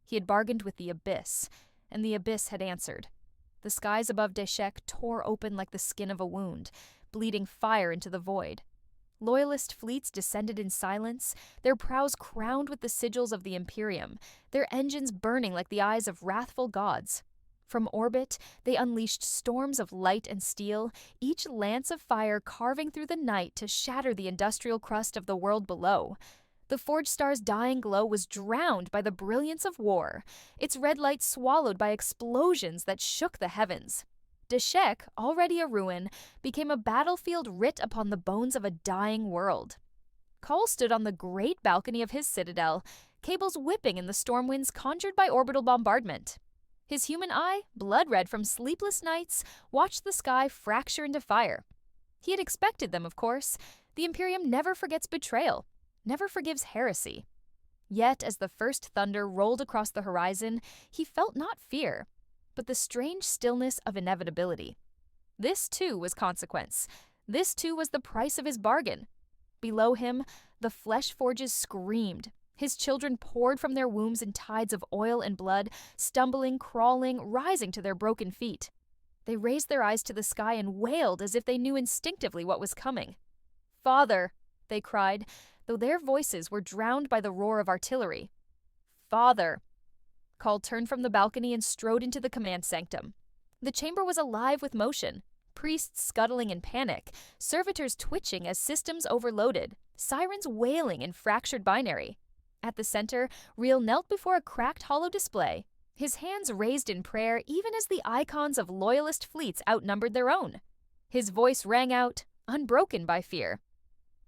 He had bargained with the abyss, and the abyss had answered. The skies above Deshek tore open like the skin of a wound, bleeding fire into the void. Loyalist fleets descended in silence, their prows crowned with the sigils of the Imperium, their engines burning like the eyes of wrathful gods. From orbit, they unleashed storms of light and steel, each lance of fire carving through the night to shatter the industrial crust of the world below. The Forge Star's dying glow was drowned by the brilliance of war, its red light swallowed by explosions that shook the heavens. Deshek, already a ruin, became a battlefield writ upon the bones of a dying world. Cole stood on the great balcony of his citadel, cables whipping in the storm winds conjured by orbital bombardment. His human eye, blood-red from sleepless nights, watched the sky fracture into fire. He had expected them, of course. The Imperium never forgets betrayal, never forgives heresy. Yet, as the first thunder rolled across the horizon, he felt not fear, but the strange stillness of inevitability. This, too, was consequence. This, too, was the price of his bargain. Below him, the flesh forges screamed. His children poured from their wombs in tides of oil and blood, stumbling, crawling, rising to their broken feet. They raised their eyes to the sky and wailed as if they knew instinctively what was coming. "Father," they cried, though their voices were drowned by the roar of artillery. "Father." Call turned from the balcony and strode into the command sanctum. The chamber was alive with motion, priests scuttling in panic, servitors twitching as systems overloaded, sirens wailing in fractured binary. At the center, Reel knelt before a cracked hollow display, his hands raised in prayer even as the icons of loyalist fleets outnumbered their own. His voice rang out, unbroken by fear.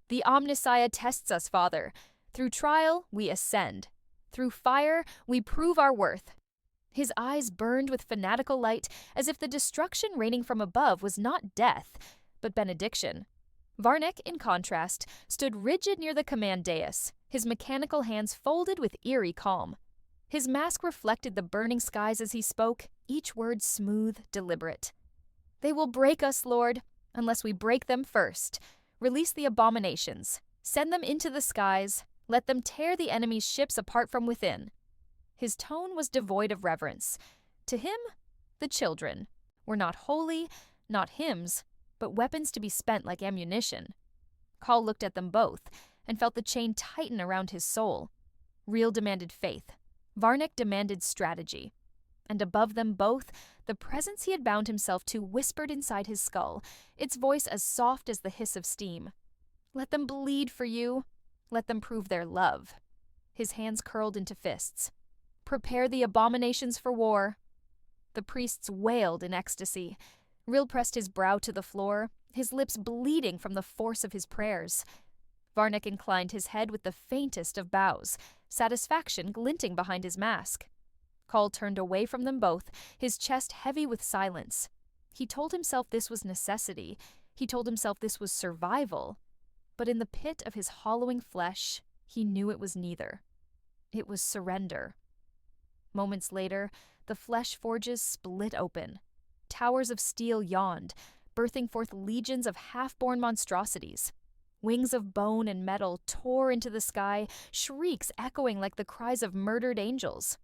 "The Omnissiah tests us, Father. Through trial, we ascend. Through fire, we prove our worth." His eyes burned with fanatical light, as if the destruction raining from above was not death, but benediction. Varnick, in contrast, stood rigid near the command dais, his mechanical hands folded with eerie calm. His mask reflected the burning skies as he spoke, each word smooth, deliberate. "They will break us, Lord, unless we break them first. Release the abominations. Send them into the skies. Let them tear the enemy's ships apart from within." His tone was devoid of reverence. To him, the children were not holy, not hymns, but weapons to be spent like ammunition. Call looked at them both and felt the chain tighten around his soul. Reel demanded faith. Varnick demanded strategy. And above them both, the presence he had bound himself to whispered inside his skull, its voice as soft as the hiss of steam. "Let them bleed for you. Let them prove their love." His hands curled into fists. "Prepare the abominations for war." The priests wailed in ecstasy. Reel pressed his brow to the floor, his lips bleeding from the force of his prayers. Varnick inclined his head with the faintest of bows, satisfaction glinting behind his mask. Call turned away from them both, his chest heavy with silence. He told himself this was necessity. He told himself this was survival. But in the pit of his hollowing flesh, he knew it was neither. It was surrender. Moments later, the flesh forges split open. Towers of steel yawned, birthing forth legions of half-born monstrosities. Wings of bone and metal tore into the sky, shrieks echoing like the cries of murdered angels.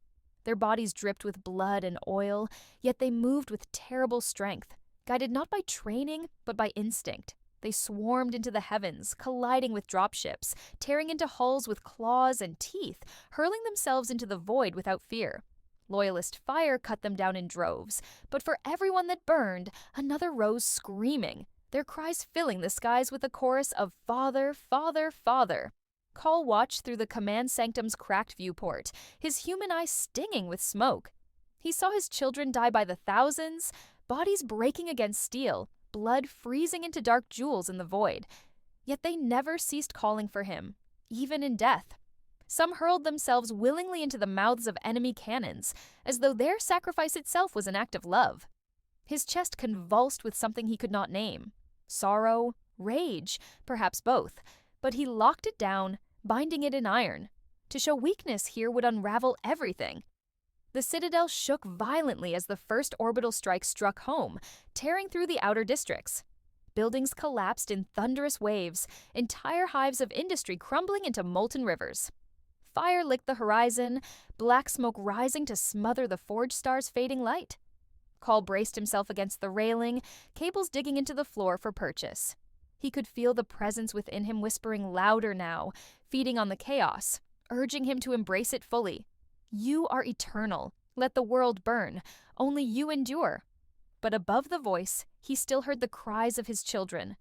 Their bodies dripped with blood and oil, yet they moved with terrible strength, guided not by training, but by instinct. They swarmed into the heavens, colliding with dropships, tearing into hulls with claws and teeth, hurling themselves into the void without fear. Loyalist fire cut them down in droves, but for everyone that burned, another rose screaming, their cries filling the skies with a chorus of "Father, Father, Father." Call watched through the command sanctum's cracked viewport, his human eye stinging with smoke. He saw his children die by the thousands, bodies breaking against steel, blood freezing into dark jewels in the void. Yet they never ceased calling for him, even in death. Some hurled themselves willingly into the mouths of enemy cannons, as though their sacrifice itself was an act of love. His chest convulsed with something he could not name. Sorrow, rage, perhaps both, but he locked it down, binding it in iron. To show weakness here would unravel everything. The citadel shook violently as the first orbital strike struck home, tearing through the outer districts. Buildings collapsed in thunderous waves, entire hives of industry crumbling into molten rivers. Fire licked the horizon, black smoke rising to smother the forge star's fading light. Call braced himself against the railing, cables digging into the floor for purchase. He could feel the presence within him whispering louder now, feeding on the chaos, urging him to embrace it fully. You are eternal. Let the world burn. Only you endure. But above the voice, he still heard the cries of his children.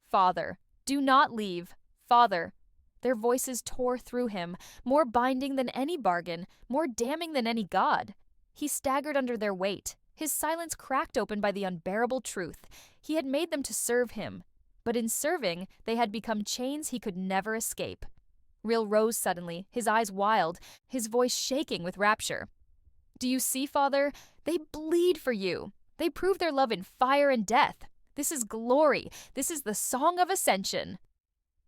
Father, do not leave. Father. Their voices tore through him, more binding than any bargain, more damning than any god. He staggered under their weight, his silence cracked open by the unbearable truth. He had made them to serve him, but in serving, they had become chains he could never escape. Rill rose suddenly, his eyes wild, his voice shaking with rapture. Do you see, Father? They bleed for you. They prove their love in fire and death. This is glory. This is the song of ascension.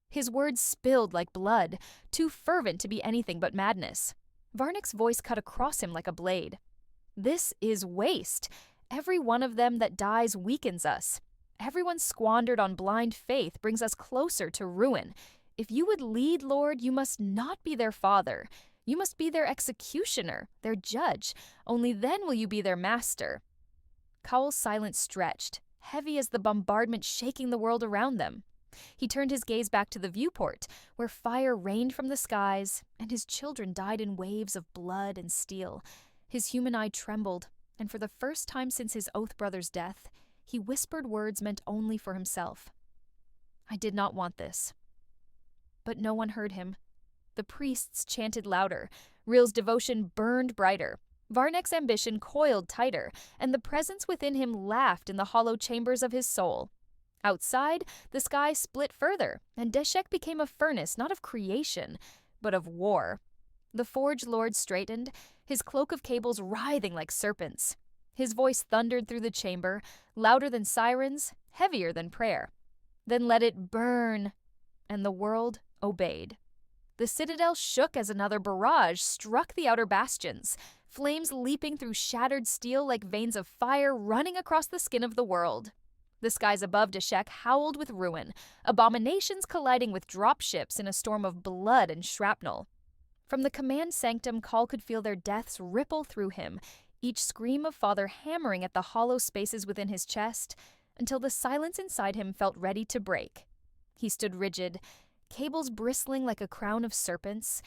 His words spilled like blood, too fervent to be anything but madness. Varnick's voice cut across him like a blade. This is waste. Every one of them that dies weakens us. Everyone squandered on blind faith brings us closer to ruin. If you would lead, Lord, you must not be their father. You must be their executioner, their judge. Only then will you be their master. Cowell's silence stretched, heavy as the bombardment shaking the world around them. He turned his gaze back to the viewport, where fire rained from the skies, and his children died in waves of blood and steel. His human eye trembled, and for the first time since his oath brother's death, he whispered words meant only for himself. I did not want this. But no one heard him. The priests chanted louder. Rill's devotion burned brighter. Varnick's ambition coiled tighter, and the presence within him laughed in the hollow chambers of his soul. Outside, the sky split further, and Deshek became a furnace not of creation, but of war. The Forge Lord straightened, his cloak of cables writhing like serpents. His voice thundered through the chamber, louder than sirens, heavier than prayer. Then let it burn, and the world obeyed. The citadel shook as another barrage struck the outer bastions, flames leaping through shattered steel like veins of fire running across the skin of the world. The skies above Deshek howled with ruin, abominations colliding with dropships in a storm of blood and shrapnel. From the command sanctum, Call could feel their deaths ripple through him, each scream of father hammering at the hollow spaces within his chest, until the silence inside him felt ready to break. He stood rigid, cables bristling like a crown of serpents,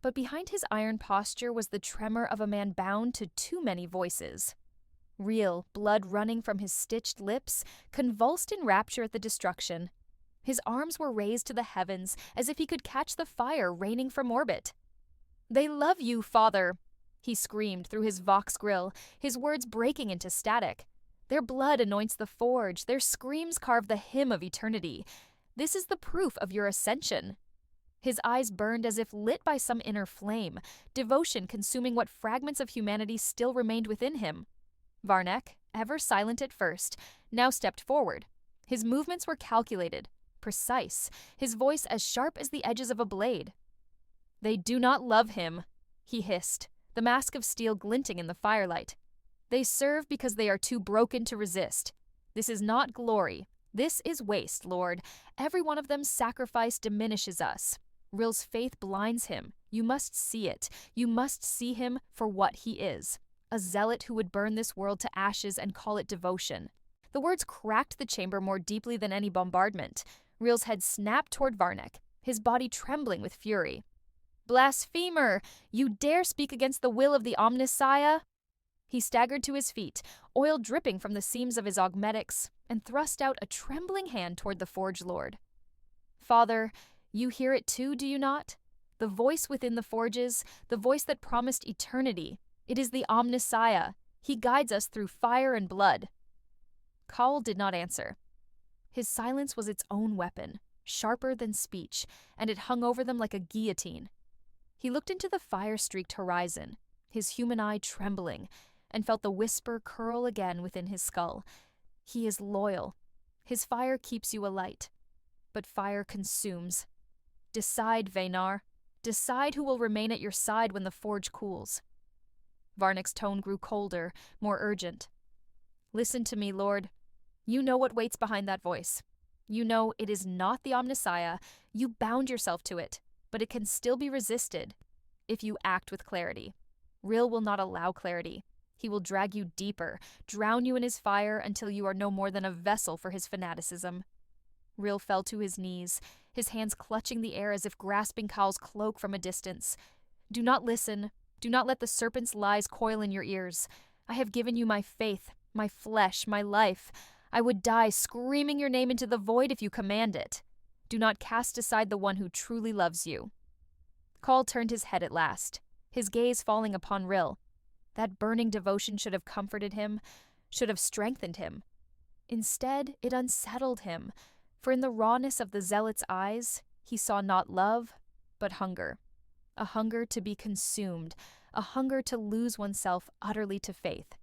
but behind his iron posture was the tremor of a man bound to too many voices. Real, blood running from his stitched lips, convulsed in rapture at the destruction. His arms were raised to the heavens as if he could catch the fire raining from orbit. They love you, Father, he screamed through his vox grill, his words breaking into static. Their blood anoints the forge, their screams carve the hymn of eternity. This is the proof of your ascension. His eyes burned as if lit by some inner flame, devotion consuming what fragments of humanity still remained within him. Varnick, ever silent at first, now stepped forward. His movements were calculated, precise, his voice as sharp as the edges of a blade. They do not love him, he hissed, the mask of steel glinting in the firelight. They serve because they are too broken to resist. This is not glory. This is waste, Lord. Every one of them's sacrifice diminishes us. Rill's faith blinds him. You must see it. You must see him for what he is. A zealot who would burn this world to ashes and call it devotion. The words cracked the chamber more deeply than any bombardment. Rill's head snapped toward Varnick, his body trembling with fury. Blasphemer! You dare speak against the will of the Omnissiah? He staggered to his feet, oil dripping from the seams of his augmetics, and thrust out a trembling hand toward the Forge Lord. Father, you hear it too, do you not? The voice within the forges, the voice that promised eternity. It is the Omnissiah. He guides us through fire and blood. Cowell did not answer. His silence was its own weapon, sharper than speech, and it hung over them like a guillotine. He looked into the fire-streaked horizon, his human eye trembling, and felt the whisper curl again within his skull. He is loyal. His fire keeps you alight, but fire consumes. Decide, Vaynar. Decide who will remain at your side when the forge cools." Varnic's tone grew colder, more urgent. "Listen to me, Lord. You know what waits behind that voice. You know it is not the Omnissiah. You bound yourself to it, but it can still be resisted if you act with clarity. Rill will not allow clarity. He will drag you deeper, drown you in his fire until you are no more than a vessel for his fanaticism." Rill fell to his knees, his hands clutching the air as if grasping Cowl's cloak from a distance. "Do not listen. Do not let the serpent's lies coil in your ears. I have given you my faith, my flesh, my life. I would die screaming your name into the void if you command it. Do not cast aside the one who truly loves you." Call turned his head at last, his gaze falling upon Rill. That burning devotion should have comforted him, should have strengthened him. Instead, it unsettled him, for in the rawness of the zealot's eyes, he saw not love, but hunger. A hunger to be consumed, a hunger to lose oneself utterly to faith.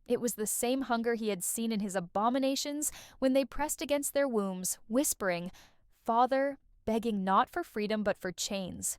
It was the same hunger he had seen in his abominations when they pressed against their wombs, whispering, "Father," begging not for freedom but for chains.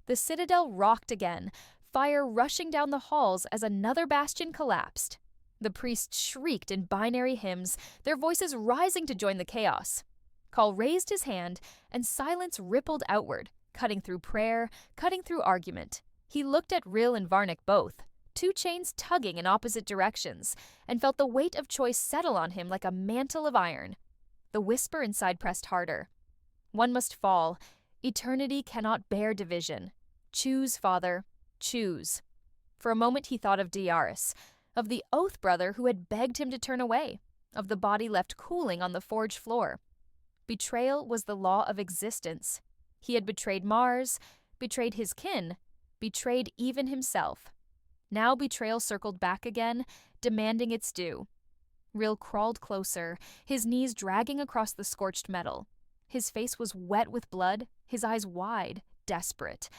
The citadel rocked again, fire rushing down the halls as another bastion collapsed. The priests shrieked in binary hymns, their voices rising to join the chaos. Call raised his hand, and silence rippled outward, cutting through prayer, cutting through argument. He looked at Rill and Varnic both, two chains tugging in opposite directions, and felt the weight of choice settle on him like a mantle of iron. The whisper inside pressed harder. "One must fall. Eternity cannot bear division. Choose, Father, choose." For a moment he thought of Diaris, of the oath brother who had begged him to turn away, of the body left cooling on the forge floor. Betrayal was the law of existence. He had betrayed Mars, betrayed his kin, betrayed even himself. Now betrayal circled back again, demanding its due. Rill crawled closer, his knees dragging across the scorched metal. His face was wet with blood, his eyes wide, desperate.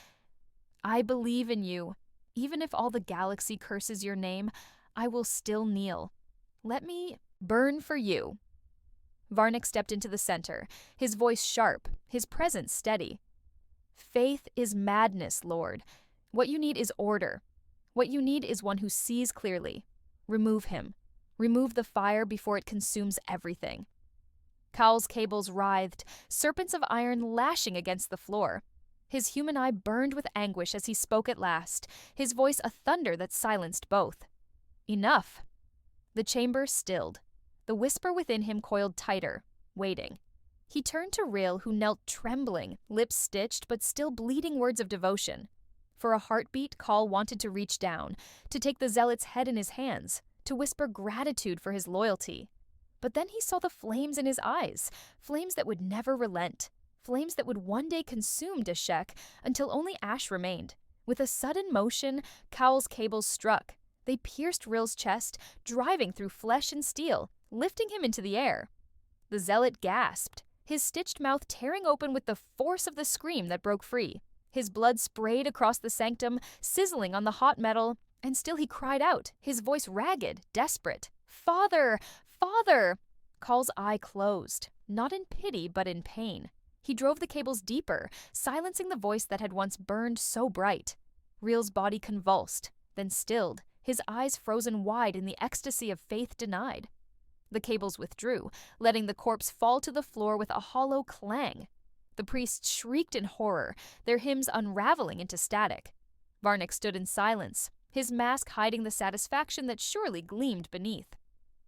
"I believe in you. Even if all the galaxy curses your name, I will still kneel. Let me burn for you." Varnic stepped into the center, his voice sharp, his presence steady. "Faith is madness, Lord. What you need is order. What you need is one who sees clearly. Remove him. Remove the fire before it consumes everything." Cowl's cables writhed, serpents of iron lashing against the floor. His human eye burned with anguish as he spoke at last, his voice a thunder that silenced both. "Enough." The chamber stilled. The whisper within him coiled tighter, waiting. He turned to Rill, who knelt trembling, lips stitched but still bleeding words of devotion. For a heartbeat, Call wanted to reach down, to take the zealot's head in his hands, to whisper gratitude for his loyalty. But then he saw the flames in his eyes, flames that would never relent, flames that would one day consume Deshek until only ash remained. With a sudden motion, Cowl's cables struck. They pierced Rill's chest, driving through flesh and steel, lifting him into the air. The zealot gasped, his stitched mouth tearing open with the force of the scream that broke free. His blood sprayed across the sanctum, sizzling on the hot metal, and still he cried out, his voice ragged, desperate. "Father! Father!" Call's eye closed, not in pity but in pain. He drove the cables deeper, silencing the voice that had once burned so bright. Rill's body convulsed, then stilled, his eyes frozen wide in the ecstasy of faith denied. The cables withdrew, letting the corpse fall to the floor with a hollow clang. The priests shrieked in horror, their hymns unraveling into static. Varnic stood in silence, his mask hiding the satisfaction that surely gleamed beneath.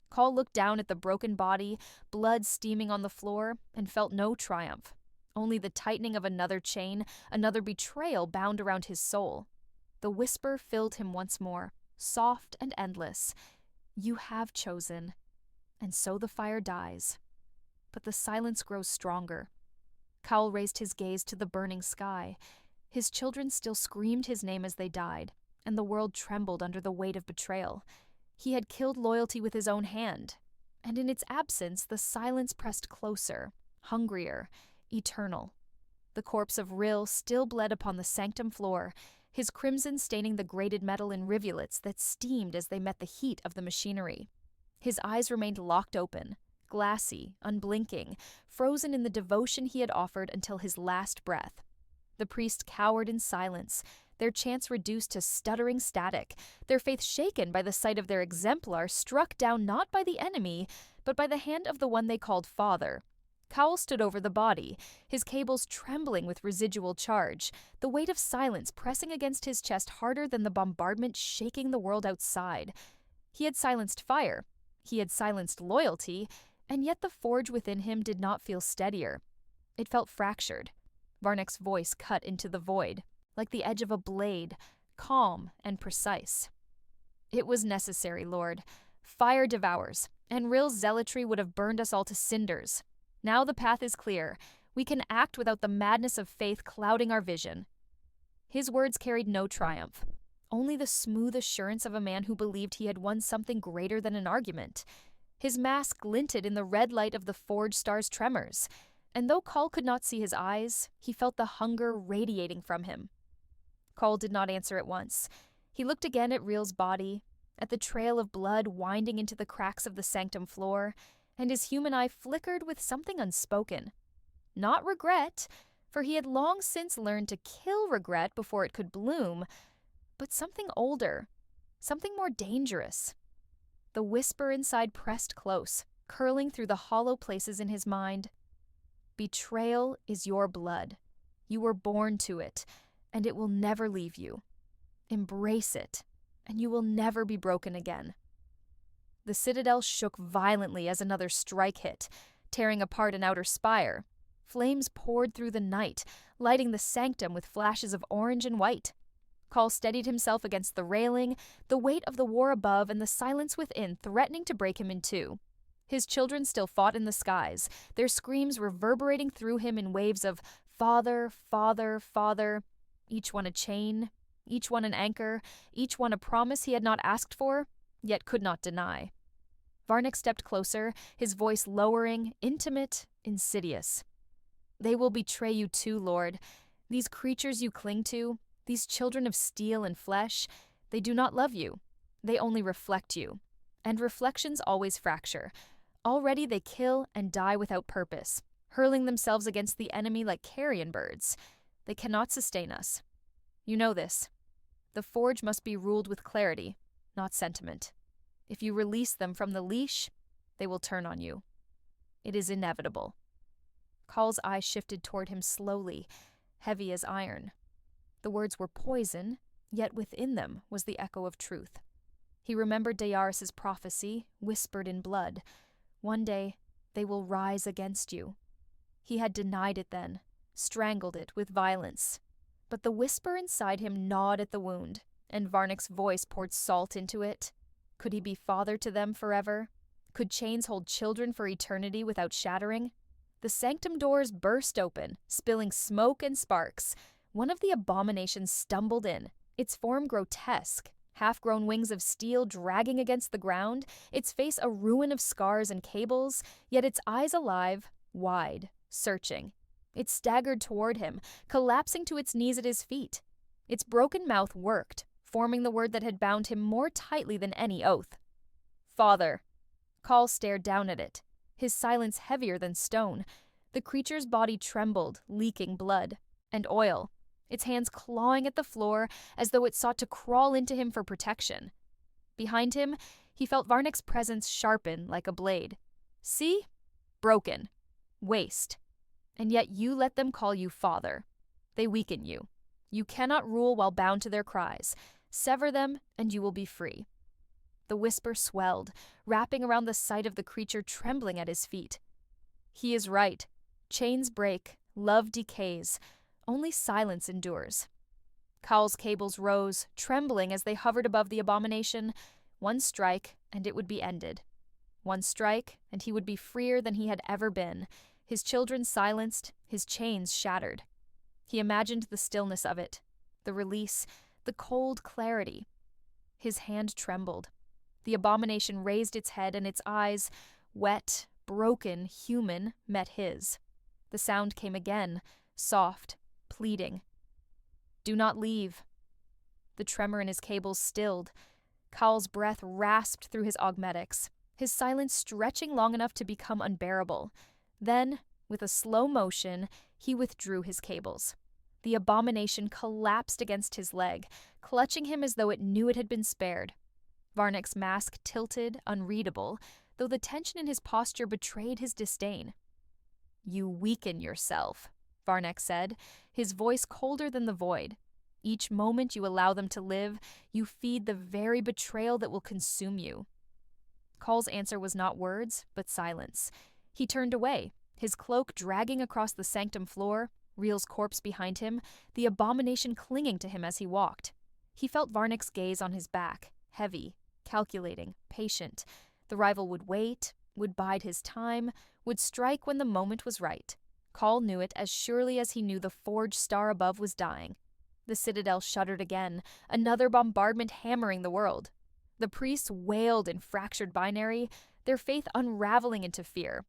Call looked down at the broken body, blood steaming on the floor, and felt no triumph. Only the tightening of another chain, another betrayal bound around his soul. The whisper filled him once more, soft and endless. "You have chosen." And so the fire dies. But the silence grows stronger. Cowell raised his gaze to the burning sky. His children still screamed his name as they died, and the world trembled under the weight of betrayal. He had killed loyalty with his own hand, and in its absence the silence pressed closer, hungrier, eternal. The corpse of Rill still bled upon the sanctum floor, his crimson staining the grated metal in rivulets that steamed as they met the heat of the machinery. His eyes remained locked open, glassy, unblinking, frozen in the devotion he had offered until his last breath. The priests cowered in silence, their chants reduced to stuttering static, their faith shaken by the sight of their exemplar struck down not by the enemy, but by the hand of the one they called Father. Cowell stood over the body, his cables trembling with residual charge, the weight of silence pressing against his chest harder than the bombardment shaking the world outside. He had silenced fire, he had silenced loyalty, and yet the forge within him did not feel steadier. It felt fractured. Varnick's voice cut into the void, like the edge of a blade, calm and precise. It was necessary, Lord. Fire devours, and Rill's zealotry would have burned us all to cinders. Now the path is clear. We can act without the madness of faith clouding our vision. His words carried no triumph, only the smooth assurance of a man who believed he had won something greater than an argument. His mask glinted in the red light of the forge star's tremors, and though Call could not see his eyes, he felt the hunger radiating from him. Call did not answer at once. He looked again at Reel's body, at the trail of blood winding into the cracks of the sanctum floor, and his human eye flickered with something unspoken. Not regret, for he had long since learned to kill regret before it could bloom, but something older, something more dangerous. The whisper inside pressed close, curling through the hollow places in his mind. Betrayal is your blood. You were born to it, and it will never leave you. Embrace it, and you will never be broken again. The citadel shook violently as another strike hit, tearing apart an outer spire. Flames poured through the night, lighting the sanctum with flashes of orange and white. Call steadied himself against the railing, the weight of the war above and the silence within threatening to break him in two. His children still fought in the skies, their screams reverberating through him in waves of "Father, Father, Father," each one a chain, each one an anchor, each one a promise he had not asked for, yet could not deny. Varnick stepped closer, his voice lowering, intimate, insidious. They will betray you too, Lord. These creatures you cling to, these children of steel and flesh, they do not love you. They only reflect you. And reflections always fracture. Already they kill and die without purpose, hurling themselves against the enemy like carrion birds. They cannot sustain us. You know this. The forge must be ruled with clarity, not sentiment. If you release them from the leash, they will turn on you. It is inevitable. Call's eyes shifted toward him slowly, heavy as iron. The words were poison, yet within them was the echo of truth. He remembered Dayaris' prophecy, whispered in blood. One day, they will rise against you. He had denied it then, strangled it with violence. But the whisper inside him gnawed at the wound, and Varnick's voice poured salt into it. Could he be father to them forever? Could chains hold children for eternity without shattering? The sanctum doors burst open, spilling smoke and sparks. One of the abominations stumbled in, its form grotesque, half-grown wings of steel dragging against the ground, its face a ruin of scars and cables, yet its eyes alive, wide, searching. It staggered toward him, collapsing to its knees at his feet. Its broken mouth worked, forming the word that had bound him more tightly than any oath. Father. Call stared down at it, his silence heavier than stone. The creature's body trembled, leaking blood and oil, its hands clawing at the floor as though it sought to crawl into him for protection. Behind him, he felt Varnick's presence sharpen like a blade. See? Broken. Waste. And yet you let them call you father. They weaken you. You cannot rule while bound to their cries. Sever them, and you will be free. The whisper swelled, wrapping around the sight of the creature trembling at his feet. He is right. Chains break, love decays. Only silence endures. Cowl's cables rose, trembling as they hovered above the abomination. One strike, and it would be ended. One strike, and he would be freer than he had ever been. His children silenced, his chains shattered. He imagined the stillness of it, the release, the cold clarity. His hand trembled. The abomination raised its head and its eyes, wet, broken, human, met his. The sound came again, soft, pleading. Do not leave. The tremor in his cables stilled. Cowl's breath rasped through his augmetics, his silence stretching long enough to become unbearable. Then, with a slow motion, he withdrew his cables. The abomination collapsed against his leg, clutching him as though it knew it had been spared. Varnek's mask tilted, unreadable, though the tension in his posture betrayed his disdain. "You weaken yourself," Varnek said, his voice colder than the void. "Each moment you allow them to live, you feed the very betrayal that will consume you." Call's answer was not words, but silence. He turned away, his cloak dragging across the sanctum floor, Reel's corpse behind him, the abomination clinging to him as he walked. He felt Varnek's gaze on his back, heavy, calculating, patient. The rival would wait, would bide his time, would strike when the moment was right. Call knew it as surely as he knew the forged star above was dying. The citadel shuddered again, another bombardment hammering the world. The priests wailed in fractured binary, their faith unraveling into fear.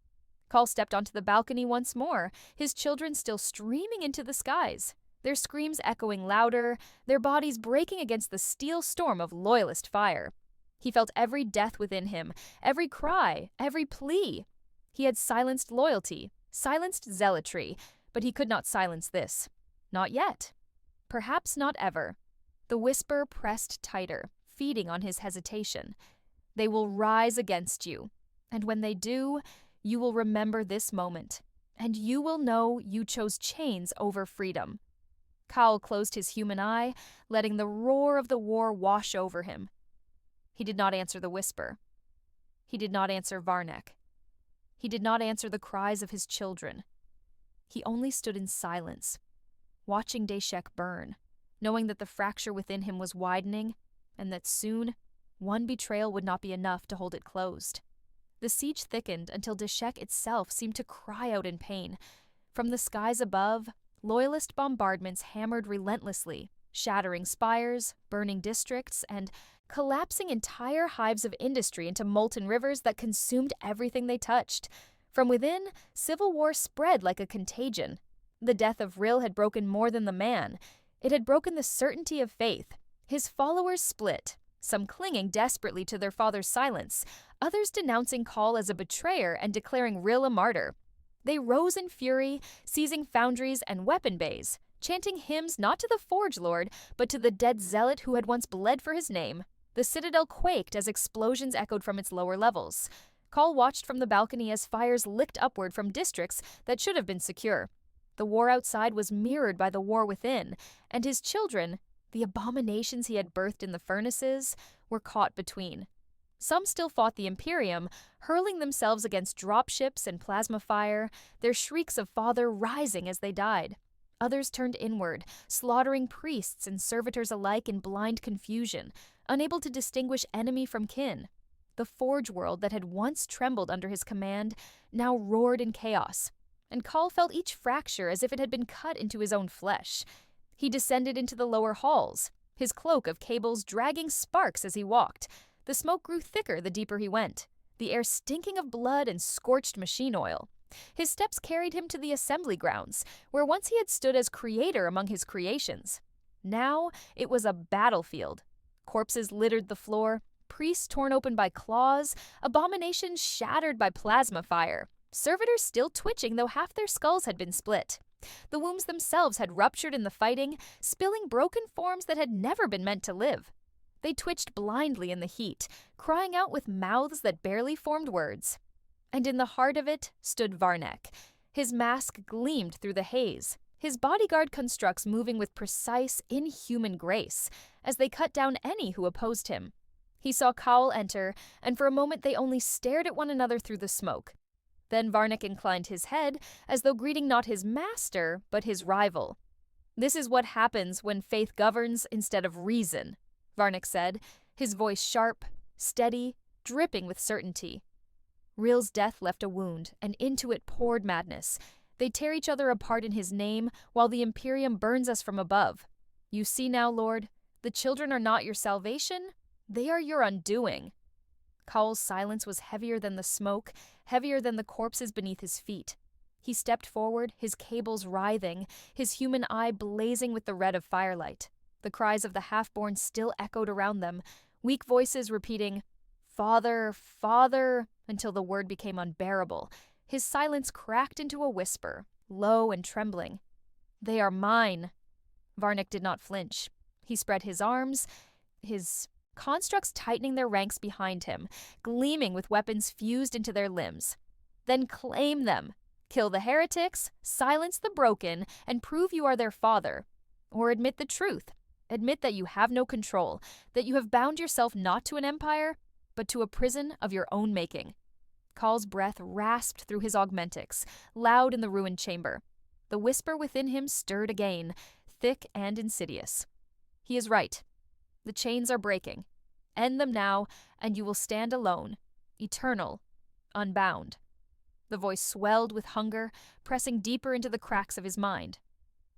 Call stepped onto the balcony once more, his children still streaming into the skies, their screams echoing louder, their bodies breaking against the steel storm of loyalist fire. He felt every death within him, every cry, every plea. He had silenced loyalty, silenced zealotry, but he could not silence this. Not yet. Perhaps not ever. The whisper pressed tighter, feeding on his hesitation. "They will rise against you, and when they do, you will remember this moment, and you will know you chose chains over freedom." Cowell closed his human eye, letting the roar of the war wash over him. He did not answer the whisper. He did not answer Varnek. He did not answer the cries of his children. He only stood in silence, watching Deshek burn, knowing that the fracture within him was widening, and that soon, one betrayal would not be enough to hold it closed. The siege thickened until Deshek itself seemed to cry out in pain. From the skies above, loyalist bombardments hammered relentlessly, shattering spires, burning districts, and collapsing entire hives of industry into molten rivers that consumed everything they touched. From within, civil war spread like a contagion. The death of Ril had broken more than the man. It had broken the certainty of faith. His followers split, some clinging desperately to their father's silence, others denouncing Call as a betrayer and declaring Ril a martyr. They rose in fury, seizing foundries and weapon bays, chanting hymns not to the Forge Lord, but to the dead zealot who had once bled for his name. The citadel quaked as explosions echoed from its lower levels. Call watched from the balcony as fires licked upward from districts that should have been secure. The war outside was mirrored by the war within, and his children, the abominations he had birthed in the furnaces, were caught between. Some still fought the Imperium, hurling themselves against dropships and plasma fire, their shrieks of father rising as they died. Others turned inward, slaughtering priests and servitors alike in blind confusion, unable to distinguish enemy from kin. The Forge world that had once trembled under his command now roared in chaos, and Call felt each fracture as if it had been cut into his own flesh. He descended into the lower halls, his cloak of cables dragging sparks as he walked. The smoke grew thicker the deeper he went, the air stinking of blood and scorched machine oil. His steps carried him to the assembly grounds, where once he had stood as creator among his creations. Now it was a battlefield. Corpses littered the floor, priests torn open by claws, abominations shattered by plasma fire, servitors still twitching though half their skulls had been split. The wombs themselves had ruptured in the fighting, spilling broken forms that had never been meant to live. They twitched blindly in the heat, crying out with mouths that barely formed words. And in the heart of it stood Varnek. His mask gleamed through the haze, his bodyguard constructs moving with precise, inhuman grace as they cut down any who opposed him. He saw Cowell enter, and for a moment they only stared at one another through the smoke. Then Varnek inclined his head, as though greeting not his master, but his rival. "This is what happens when faith governs instead of reason," Varnek said, his voice sharp, steady, dripping with certainty. Ril's death left a wound, and into it poured madness. They tear each other apart in his name, while the Imperium burns us from above. You see now, Lord, the children are not your salvation, they are your undoing. Cowell's silence was heavier than the smoke, heavier than the corpses beneath his feet. He stepped forward, his cables writhing, his human eye blazing with the red of firelight. The cries of the half-born still echoed around them, weak voices repeating, "Father, Father," until the word became unbearable. His silence cracked into a whisper, low and trembling. "They are mine. Varnick did not flinch. He spread his arms, his constructs tightening their ranks behind him, gleaming with weapons fused into their limbs. Then claim them. Kill the heretics, silence the broken, and prove you are their father. Or admit the truth. Admit that you have no control, that you have bound yourself not to an empire, but to a prison of your own making. Call's breath rasped through his augmentics, loud in the ruined chamber. The whisper within him stirred again, thick and insidious. He is right. The chains are breaking. End them now, and you will stand alone, eternal, unbound. The voice swelled with hunger, pressing deeper into the cracks of his mind.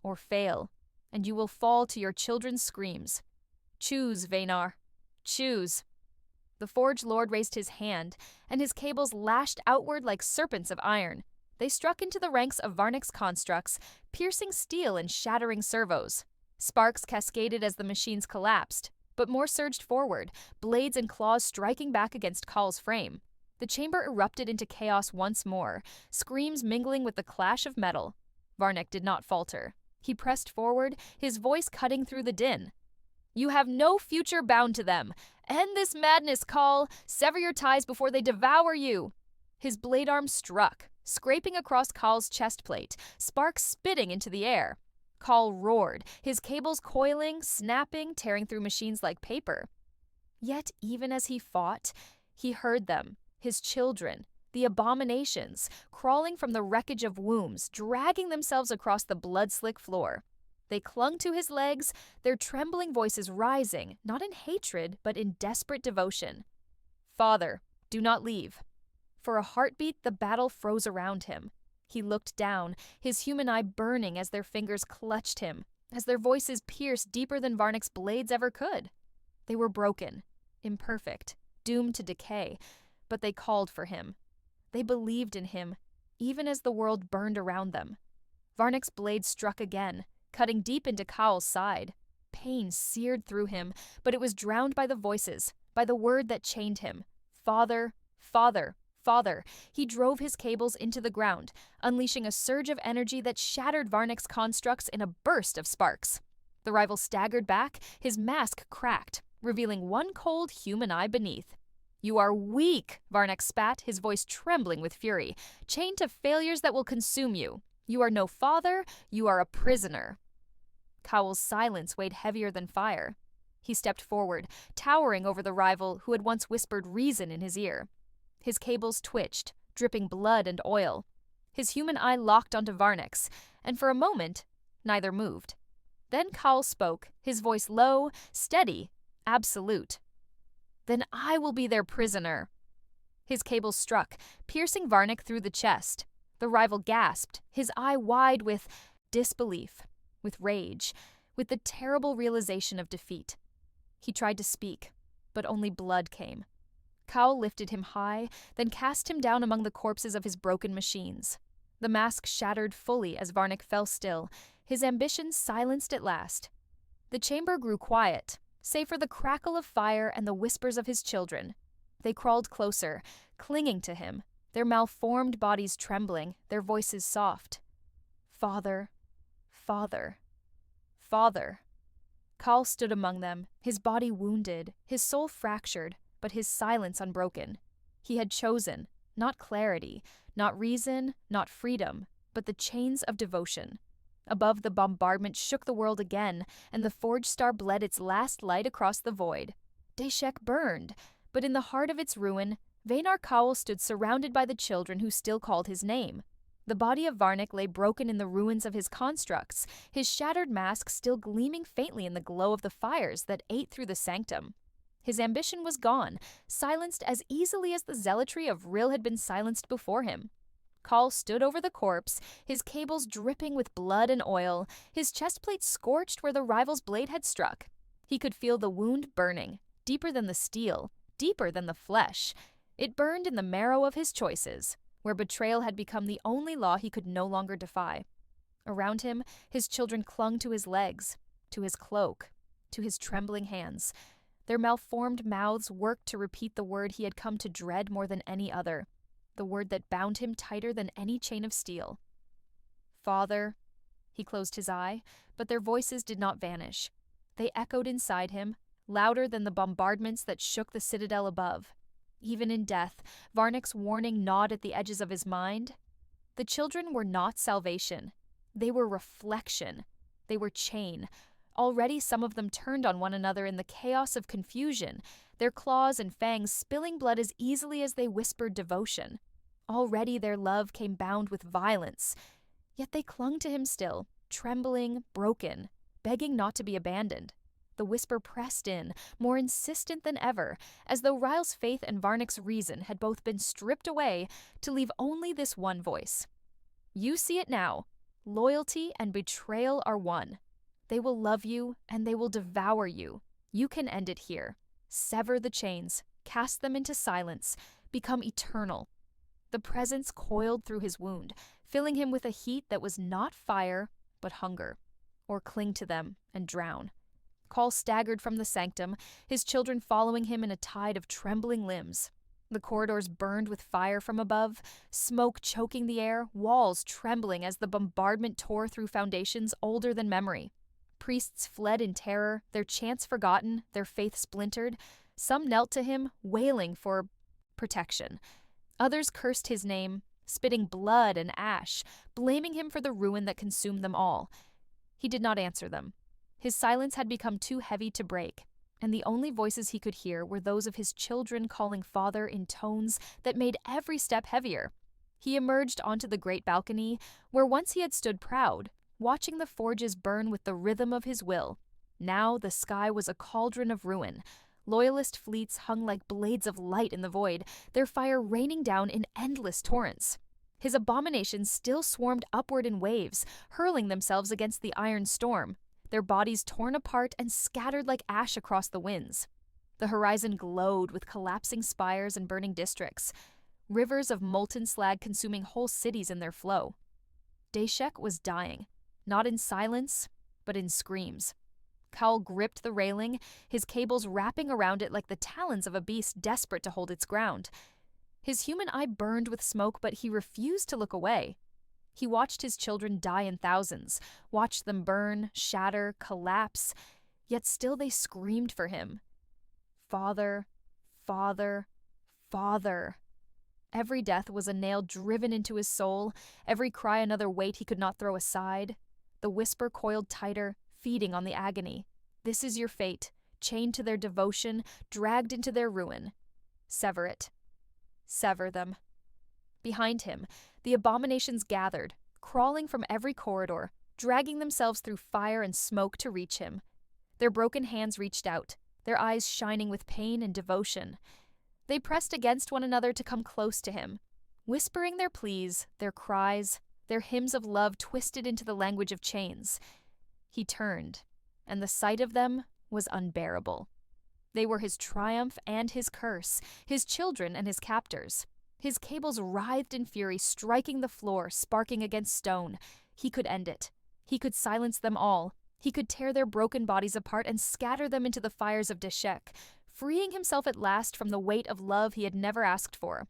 Or fail, and you will fall to your children's screams. Choose, Vaynar. Choose. The Forge Lord raised his hand, and his cables lashed outward like serpents of iron. They struck into the ranks of Varnick's constructs, piercing steel and shattering servos. Sparks cascaded as the machines collapsed, but more surged forward, blades and claws striking back against Call's frame. The chamber erupted into chaos once more, screams mingling with the clash of metal. Varnick did not falter. He pressed forward, his voice cutting through the din. You have no future bound to them. End this madness, Call. Sever your ties before they devour you. His blade arm struck, scraping across Call's chest plate, sparks spitting into the air. Call roared, his cables coiling, snapping, tearing through machines like paper. Yet even as he fought, he heard them, his children, the abominations, crawling from the wreckage of wombs, dragging themselves across the blood-slick floor. They clung to his legs, their trembling voices rising, not in hatred, but in desperate devotion. Father, do not leave. For a heartbeat, the battle froze around him. He looked down, his human eye burning as their fingers clutched him, as their voices pierced deeper than Varnick's blades ever could. They were broken, imperfect, doomed to decay, but they called for him. They believed in him, even as the world burned around them. Varnick's blade struck again, cutting deep into Cowl's side. Pain seared through him, but it was drowned by the voices, by the word that chained him. Father, Father, Father. He drove his cables into the ground, unleashing a surge of energy that shattered Varnick's constructs in a burst of sparks. The rival staggered back, his mask cracked, revealing one cold human eye beneath. You are weak, Varnick spat, his voice trembling with fury, chained to failures that will consume you. You are no father, you are a prisoner. Cowl's silence weighed heavier than fire. He stepped forward, towering over the rival who had once whispered reason in his ear. His cables twitched, dripping blood and oil. His human eye locked onto Varnick's, and for a moment, neither moved. Then Cowl spoke, his voice low, steady, absolute. Then I will be their prisoner. His cables struck, piercing Varnick through the chest. The rival gasped, his eye wide with disbelief, with rage, with the terrible realization of defeat. He tried to speak, but only blood came. Cowl lifted him high, then cast him down among the corpses of his broken machines. The mask shattered fully as Varnick fell still, his ambition silenced at last. The chamber grew quiet, save for the crackle of fire and the whispers of his children. They crawled closer, clinging to him, their malformed bodies trembling, their voices soft. Father, Father, Father. Cowl stood among them, his body wounded, his soul fractured, but his silence unbroken. He had chosen, not clarity, not reason, not freedom, but the chains of devotion. Above, the bombardment shook the world again, and the Forge Star bled its last light across the void. Deshek burned, but in the heart of its ruin, Vaynar Cowl stood surrounded by the children who still called his name. The body of Varnick lay broken in the ruins of his constructs, his shattered mask still gleaming faintly in the glow of the fires that ate through the sanctum. His ambition was gone, silenced as easily as the zealotry of Rill had been silenced before him. Cowl stood over the corpse, his cables dripping with blood and oil, his chestplate scorched where the rival's blade had struck. He could feel the wound burning, deeper than the steel, deeper than the flesh. It burned in the marrow of his choices, where betrayal had become the only law he could no longer defy. Around him, his children clung to his legs, to his cloak, to his trembling hands. Their malformed mouths worked to repeat the word he had come to dread more than any other, the word that bound him tighter than any chain of steel. Father, He closed his eye, but their voices did not vanish. They echoed inside him, louder than the bombardments that shook the citadel above. Even in death, Varnik's warning gnawed at the edges of his mind. The children were not salvation. They were reflection. They were chain. Already some of them turned on one another in the chaos of confusion, their claws and fangs spilling blood as easily as they whispered devotion. Already their love came bound with violence. Yet they clung to him still, trembling, broken, begging not to be abandoned. The whisper pressed in, more insistent than ever, as though Ryle's faith and Varnik's reason had both been stripped away to leave only this one voice. You see it now. Loyalty and betrayal are one. They will love you, and they will devour you. You can end it here. Sever the chains, cast them into silence, become eternal. The presence coiled through his wound, filling him with a heat that was not fire, but hunger. Or cling to them and drown. Call staggered from the sanctum, his children following him in a tide of trembling limbs. The corridors burned with fire from above, smoke choking the air, walls trembling as the bombardment tore through foundations older than memory. Priests fled in terror, their chants forgotten, their faith splintered. Some knelt to him, wailing for protection. Others cursed his name, spitting blood and ash, blaming him for the ruin that consumed them all. He did not answer them. His silence had become too heavy to break, and the only voices he could hear were those of his children calling Father in tones that made every step heavier. He emerged onto the great balcony, where once he had stood proud, watching the forges burn with the rhythm of his will. Now the sky was a cauldron of ruin. Loyalist fleets hung like blades of light in the void, their fire raining down in endless torrents. His abominations still swarmed upward in waves, hurling themselves against the iron storm, their bodies torn apart and scattered like ash across the winds. The horizon glowed with collapsing spires and burning districts, rivers of molten slag consuming whole cities in their flow. Deshek was dying, not in silence, but in screams. Kaul gripped the railing, his cables wrapping around it like the talons of a beast desperate to hold its ground. His human eye burned with smoke, but he refused to look away. He watched his children die in thousands, watched them burn, shatter, collapse, yet still they screamed for him. Father, Father, Father. Every death was a nail driven into his soul, every cry another weight he could not throw aside. The whisper coiled tighter, feeding on the agony. This is your fate, chained to their devotion, dragged into their ruin. Sever it. Sever them. Behind him, the abominations gathered, crawling from every corridor, dragging themselves through fire and smoke to reach him. Their broken hands reached out, their eyes shining with pain and devotion. They pressed against one another to come close to him, whispering their pleas, their cries, their hymns of love twisted into the language of chains. He turned, and the sight of them was unbearable. They were his triumph and his curse, his children and his captors. His cables writhed in fury, striking the floor, sparking against stone. He could end it. He could silence them all. He could tear their broken bodies apart and scatter them into the fires of Deshek, freeing himself at last from the weight of love he had never asked for.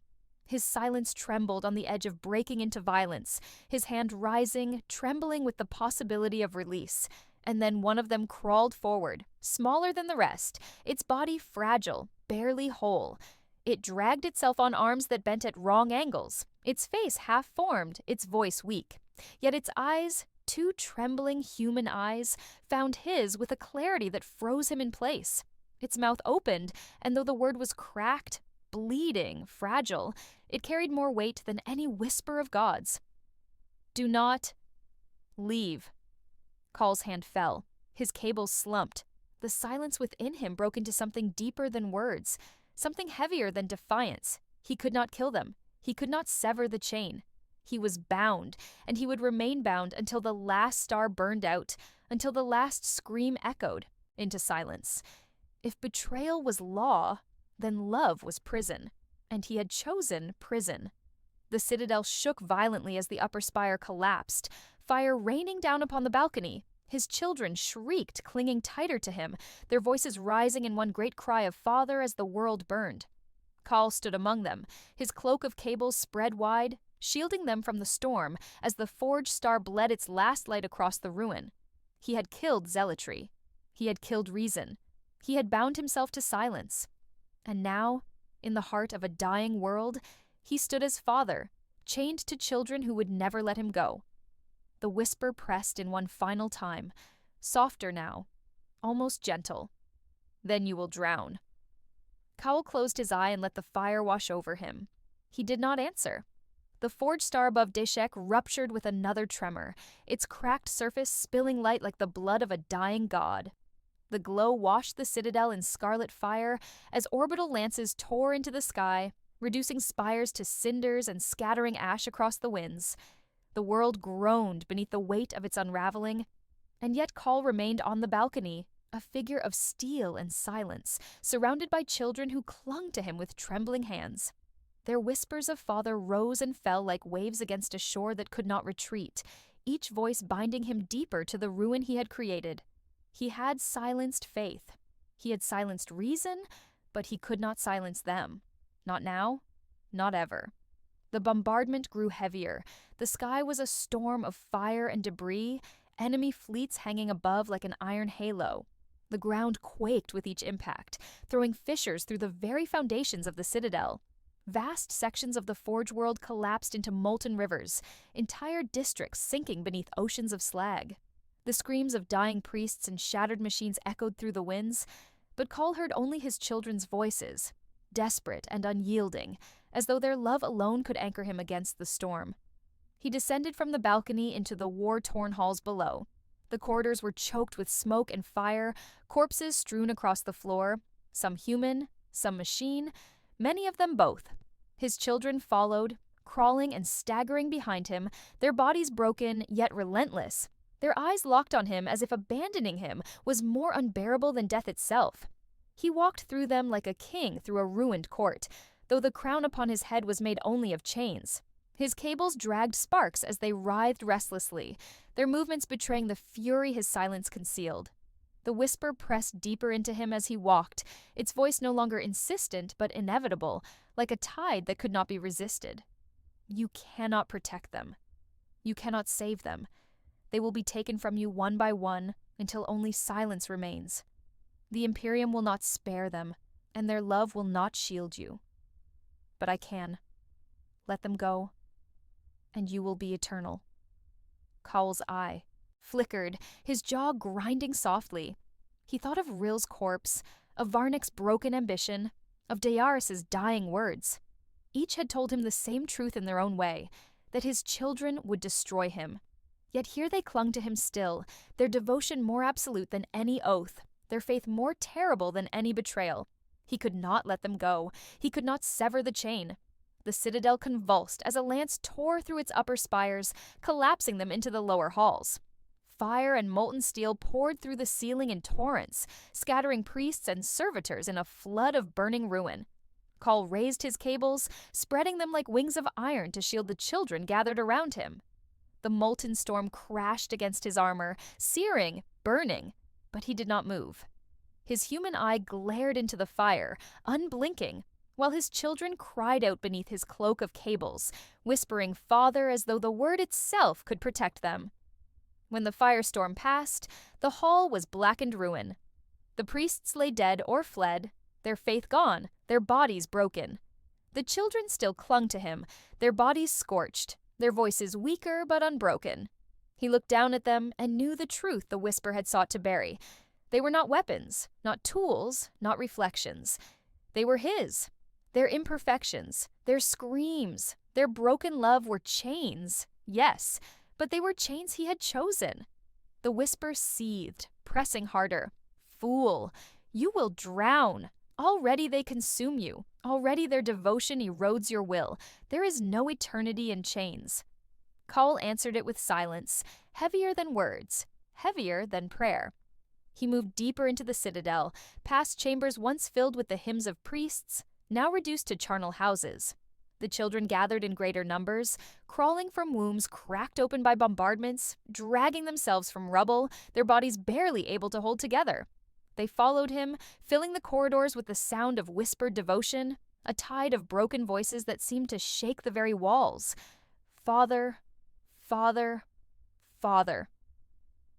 His silence trembled on the edge of breaking into violence, his hand rising, trembling with the possibility of release. And then one of them crawled forward, smaller than the rest, its body fragile, barely whole. It dragged itself on arms that bent at wrong angles, its face half-formed, its voice weak. Yet its eyes, two trembling human eyes, found his with a clarity that froze him in place. Its mouth opened, and though the word was cracked, bleeding, fragile, it carried more weight than any whisper of gods. Do not leave. Kaul's hand fell. His cables slumped. The silence within him broke into something deeper than words, something heavier than defiance. He could not kill them. He could not sever the chain. He was bound, and he would remain bound until the last star burned out, until the last scream echoed into silence. If betrayal was law, then love was prison, and he had chosen prison. The citadel shook violently as the upper spire collapsed, fire raining down upon the balcony. His children shrieked, clinging tighter to him, their voices rising in one great cry of Father as the world burned. Kaul stood among them, his cloak of cables spread wide, shielding them from the storm as the forged star bled its last light across the ruin. He had killed zealotry. He had killed reason. He had bound himself to silence. And now, in the heart of a dying world, he stood as father, chained to children who would never let him go. The whisper pressed in one final time, softer now, almost gentle. "Then you will drown." Cowell closed his eye and let the fire wash over him. He did not answer. The forged star above Deshek ruptured with another tremor, its cracked surface spilling light like the blood of a dying god. The glow washed the citadel in scarlet fire as orbital lances tore into the sky, reducing spires to cinders and scattering ash across the winds. The world groaned beneath the weight of its unraveling, and yet Call remained on the balcony, a figure of steel and silence, surrounded by children who clung to him with trembling hands. Their whispers of father rose and fell like waves against a shore that could not retreat, each voice binding him deeper to the ruin he had created. He had silenced faith. He had silenced reason, but he could not silence them. Not now, not ever. The bombardment grew heavier. The sky was a storm of fire and debris, enemy fleets hanging above like an iron halo. The ground quaked with each impact, throwing fissures through the very foundations of the citadel. Vast sections of the Forge world collapsed into molten rivers, entire districts sinking beneath oceans of slag. The screams of dying priests and shattered machines echoed through the winds, but Call heard only his children's voices, desperate and unyielding, as though their love alone could anchor him against the storm. He descended from the balcony into the war-torn halls below. The corridors were choked with smoke and fire, corpses strewn across the floor, some human, some machine, many of them both. His children followed, crawling and staggering behind him, their bodies broken yet relentless, their eyes locked on him as if abandoning him was more unbearable than death itself. He walked through them like a king through a ruined court, though the crown upon his head was made only of chains. His cables dragged sparks as they writhed restlessly, their movements betraying the fury his silence concealed. The whisper pressed deeper into him as he walked, its voice no longer insistent but inevitable, like a tide that could not be resisted. You cannot protect them. You cannot save them. They will be taken from you one by one until only silence remains. The Imperium will not spare them, and their love will not shield you. But I can. Let them go, and you will be eternal. Cowell's eye flickered, his jaw grinding softly. He thought of Rill's corpse, of Varnick's broken ambition, of Dayaris's dying words. Each had told him the same truth in their own way, that his children would destroy him. Yet here they clung to him still, their devotion more absolute than any oath, their faith more terrible than any betrayal. He could not let them go. He could not sever the chain. The citadel convulsed as a lance tore through its upper spires, collapsing them into the lower halls. Fire and molten steel poured through the ceiling in torrents, scattering priests and servitors in a flood of burning ruin. Call raised his cables, spreading them like wings of iron to shield the children gathered around him. The molten storm crashed against his armor, searing, burning, but he did not move. His human eye glared into the fire, unblinking, while his children cried out beneath his cloak of cables, whispering "Father" as though the word itself could protect them. When the firestorm passed, the hall was blackened ruin. The priests lay dead or fled, their faith gone, their bodies broken. The children still clung to him, their bodies scorched, their voices weaker but unbroken. He looked down at them and knew the truth the whisper had sought to bury. They were not weapons, not tools, not reflections. They were his. Their imperfections, their screams, their broken love were chains, yes, but they were chains he had chosen. The whisper seethed, pressing harder. Fool, you will drown. Already they consume you. Already their devotion erodes your will. There is no eternity in chains. Cowell answered it with silence, heavier than words, heavier than prayer. He moved deeper into the citadel, past chambers once filled with the hymns of priests, now reduced to charnel houses. The children gathered in greater numbers, crawling from wombs cracked open by bombardments, dragging themselves from rubble, their bodies barely able to hold together. They followed him, filling the corridors with the sound of whispered devotion, a tide of broken voices that seemed to shake the very walls. Father, Father, Father.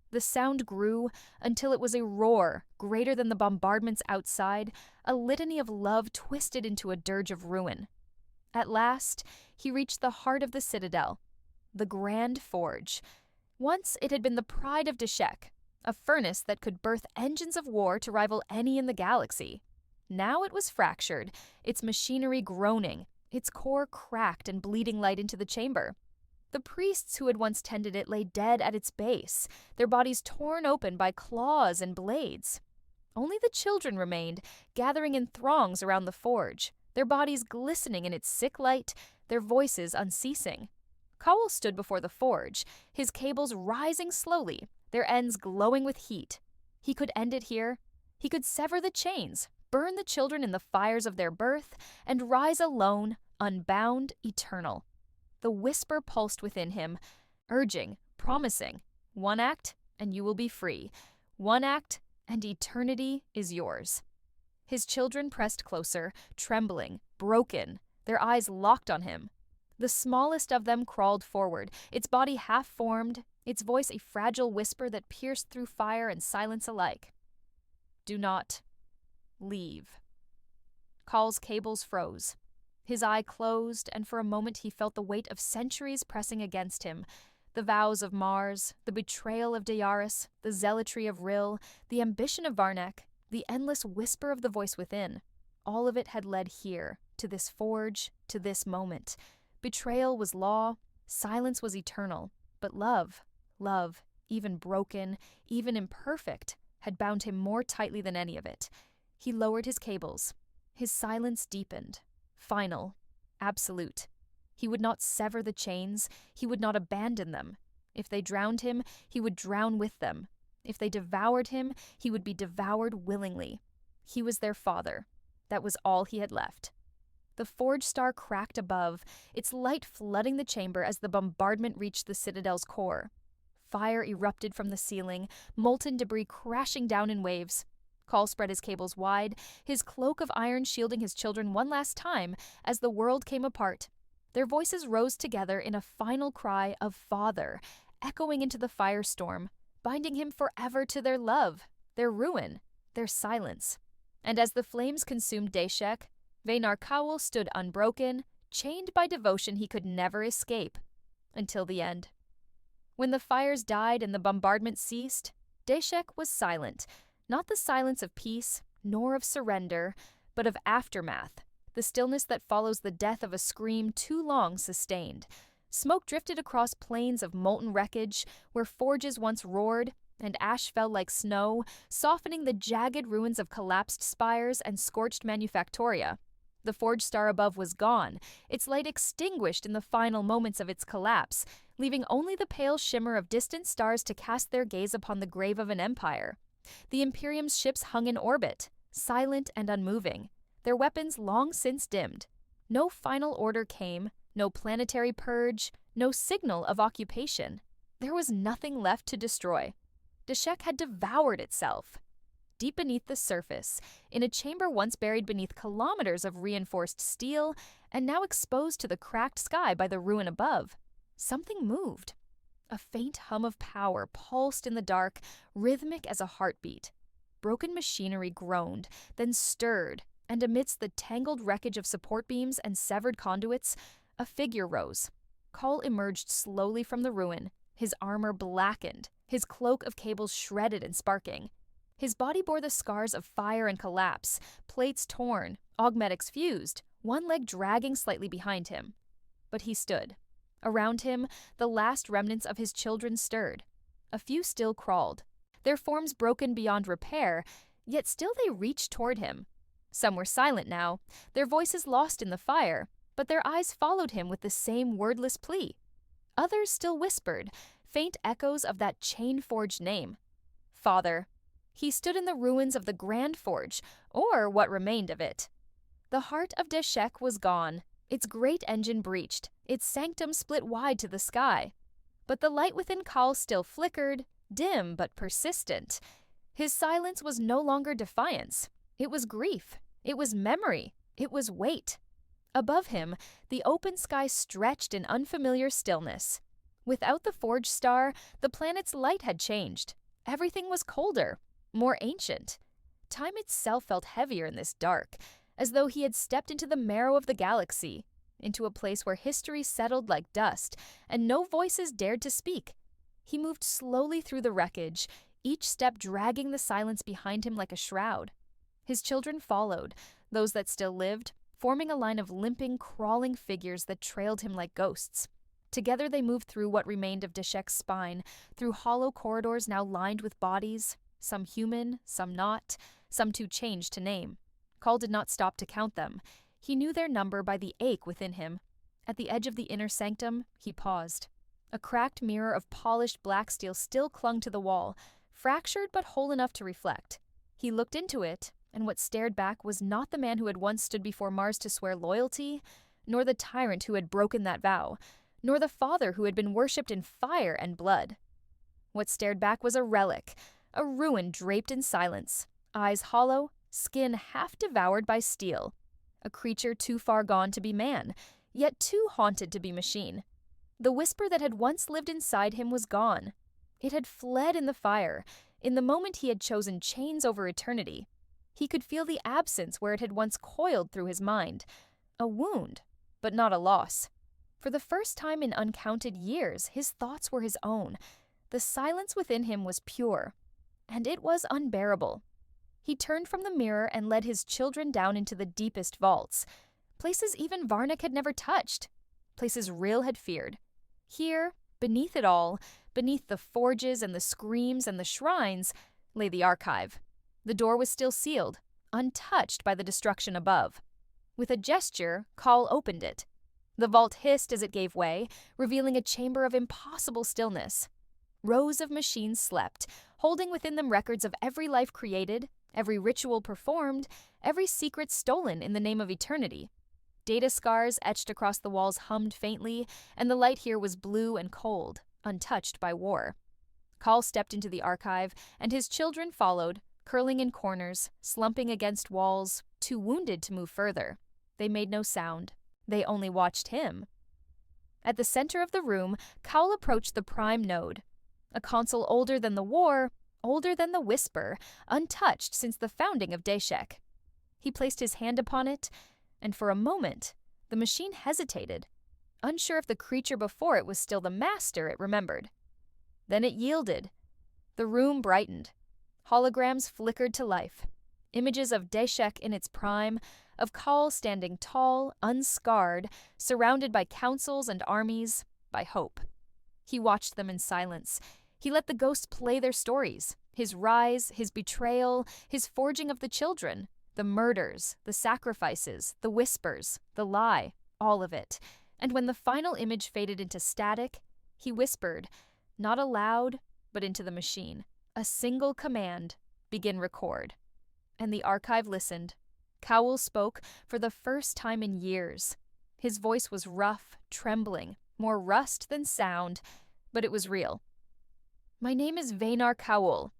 The sound grew until it was a roar greater than the bombardments outside, a litany of love twisted into a dirge of ruin. At last, he reached the heart of the citadel, the Grand Forge. Once it had been the pride of Deshek, a furnace that could birth engines of war to rival any in the galaxy. Now it was fractured, its machinery groaning, its core cracked and bleeding light into the chamber. The priests who had once tended it lay dead at its base, their bodies torn open by claws and blades. Only the children remained, gathering in throngs around the forge, their bodies glistening in its sick light, their voices unceasing. Cowell stood before the forge, his cables rising slowly, their ends glowing with heat. He could end it here. He could sever the chains, burn the children in the fires of their birth, and rise alone, unbound, eternal. The whisper pulsed within him, urging, promising, one act, and you will be free. One act, and eternity is yours. His children pressed closer, trembling, broken, their eyes locked on him. The smallest of them crawled forward, its body half-formed, its voice a fragile whisper that pierced through fire and silence alike. Do not leave. Call's cables froze. His eye closed, and for a moment he felt the weight of centuries pressing against him. The vows of Mars, the betrayal of Dayaris, the zealotry of Rill, the ambition of Varnek, the endless whisper of the voice within. All of it had led here, to this forge, to this moment. Betrayal was law, silence was eternal, but love, even broken, even imperfect, had bound him more tightly than any of it. He lowered his cables. His silence deepened. Final, absolute. He would not sever the chains, he would not abandon them. If they drowned him, he would drown with them. If they devoured him, he would be devoured willingly. He was their father. That was all he had left. The forge star cracked above, its light flooding the chamber as the bombardment reached the citadel's core. Fire erupted from the ceiling, molten debris crashing down in waves. Call spread his cables wide, his cloak of iron shielding his children one last time as the world came apart. Their voices rose together in a final cry of Father, echoing into the firestorm, binding him forever to their love, their ruin, their silence. And as the flames consumed Deshek, Vaynar Cowell stood unbroken, chained by devotion he could never escape, until the end. When the fires died and the bombardment ceased, Deshek was silent. Not the silence of peace, nor of surrender, but of aftermath, the stillness that follows the death of a scream too long sustained. Smoke drifted across plains of molten wreckage, where forges once roared, and ash fell like snow, softening the jagged ruins of collapsed spires and scorched manufactoria. The forge star above was gone, its light extinguished in the final moments of its collapse, leaving only the pale shimmer of distant stars to cast their gaze upon the grave of an empire. The Imperium's ships hung in orbit, silent and unmoving, their weapons long since dimmed. No final order came, no planetary purge, no signal of occupation. There was nothing left to destroy. Deshek had devoured itself. Deep beneath the surface, in a chamber once buried beneath kilometers of reinforced steel, and now exposed to the cracked sky by the ruin above, something moved. A faint hum of power pulsed in the dark, rhythmic as a heartbeat. Broken machinery groaned, then stirred, and amidst the tangled wreckage of support beams and severed conduits, a figure rose. Call emerged slowly from the ruin, his armor blackened, his cloak of cables shredded and sparking. His body bore the scars of fire and collapse, plates torn, augmetics fused, one leg dragging slightly behind him. But he stood. Around him, the last remnants of his children stirred. A few still crawled, their forms broken beyond repair, yet still they reached toward him. Some were silent now, their voices lost in the fire, but their eyes followed him with the same wordless plea. Others still whispered, faint echoes of that chain-forged name. Father. He stood in the ruins of the Grand Forge, or what remained of it. The heart of Deshek was gone, its great engine breached, its sanctum split wide to the sky. But the light within Kal still flickered, dim but persistent. His silence was no longer defiance. It was grief. It was memory. It was weight. Above him, the open sky stretched in unfamiliar stillness. Without the forged star, the planet's light had changed. Everything was colder, more ancient. Time itself felt heavier in this dark, as though he had stepped into the marrow of the galaxy, into a place where history settled like dust, and no voices dared to speak. He moved slowly through the wreckage, each step dragging the silence behind him like a shroud. His children followed, those that still lived, forming a line of limping, crawling figures that trailed him like ghosts. Together they moved through what remained of Deshek's spine, through hollow corridors now lined with bodies, some human, some not, some too changed to name. Call did not stop to count them. He knew their number by the ache within him. At the edge of the inner sanctum, he paused. A cracked mirror of polished black steel still clung to the wall, fractured but whole enough to reflect. He looked into it, and what stared back was not the man who had once stood before Mars to swear loyalty, nor the tyrant who had broken that vow, nor the father who had been worshipped in fire and blood. What stared back was a relic, a ruin draped in silence, eyes hollow, skin half devoured by steel. A creature too far gone to be man, yet too haunted to be machine. The whisper that had once lived inside him was gone. It had fled in the fire, in the moment he had chosen chains over eternity. He could feel the absence where it had once coiled through his mind. A wound, but not a loss. For the first time in uncounted years, his thoughts were his own. The silence within him was pure, and it was unbearable. He turned from the mirror and led his children down into the deepest vaults, places even Varnick had never touched, places Rill had feared. Here, beneath it all, beneath the forges and the screams and the shrines, lay the archive. The door was still sealed, untouched by the destruction above. With a gesture, Call opened it. The vault hissed as it gave way, revealing a chamber of impossible stillness. Rows of machines slept, holding within them records of every life created, every ritual performed, every secret stolen in the name of eternity. Data scars etched across the walls hummed faintly, and the light here was blue and cold, untouched by war. Call stepped into the archive, and his children followed, curling in corners, slumping against walls, too wounded to move further. They made no sound. They only watched him. At the center of the room, Cowell approached the prime node. A console older than the war, older than the whisper, untouched since the founding of Deshek. He placed his hand upon it, and for a moment, the machine hesitated, unsure if the creature before it was still the master it remembered. Then it yielded. The room brightened. Holograms flickered to life. Images of Deshek in its prime, of Call standing tall, unscarred, surrounded by councils and armies, by hope. He watched them in silence. He let the ghosts play their stories, his rise, his betrayal, his forging of the children, the murders, the sacrifices, the whispers, the lie, all of it. And when the final image faded into static, he whispered, not aloud, but into the machine, a single command, begin record. And the archive listened. Cowell spoke for the first time in years. His voice was rough, trembling, more rust than sound, but it was real. My name is Vaynar Cowell.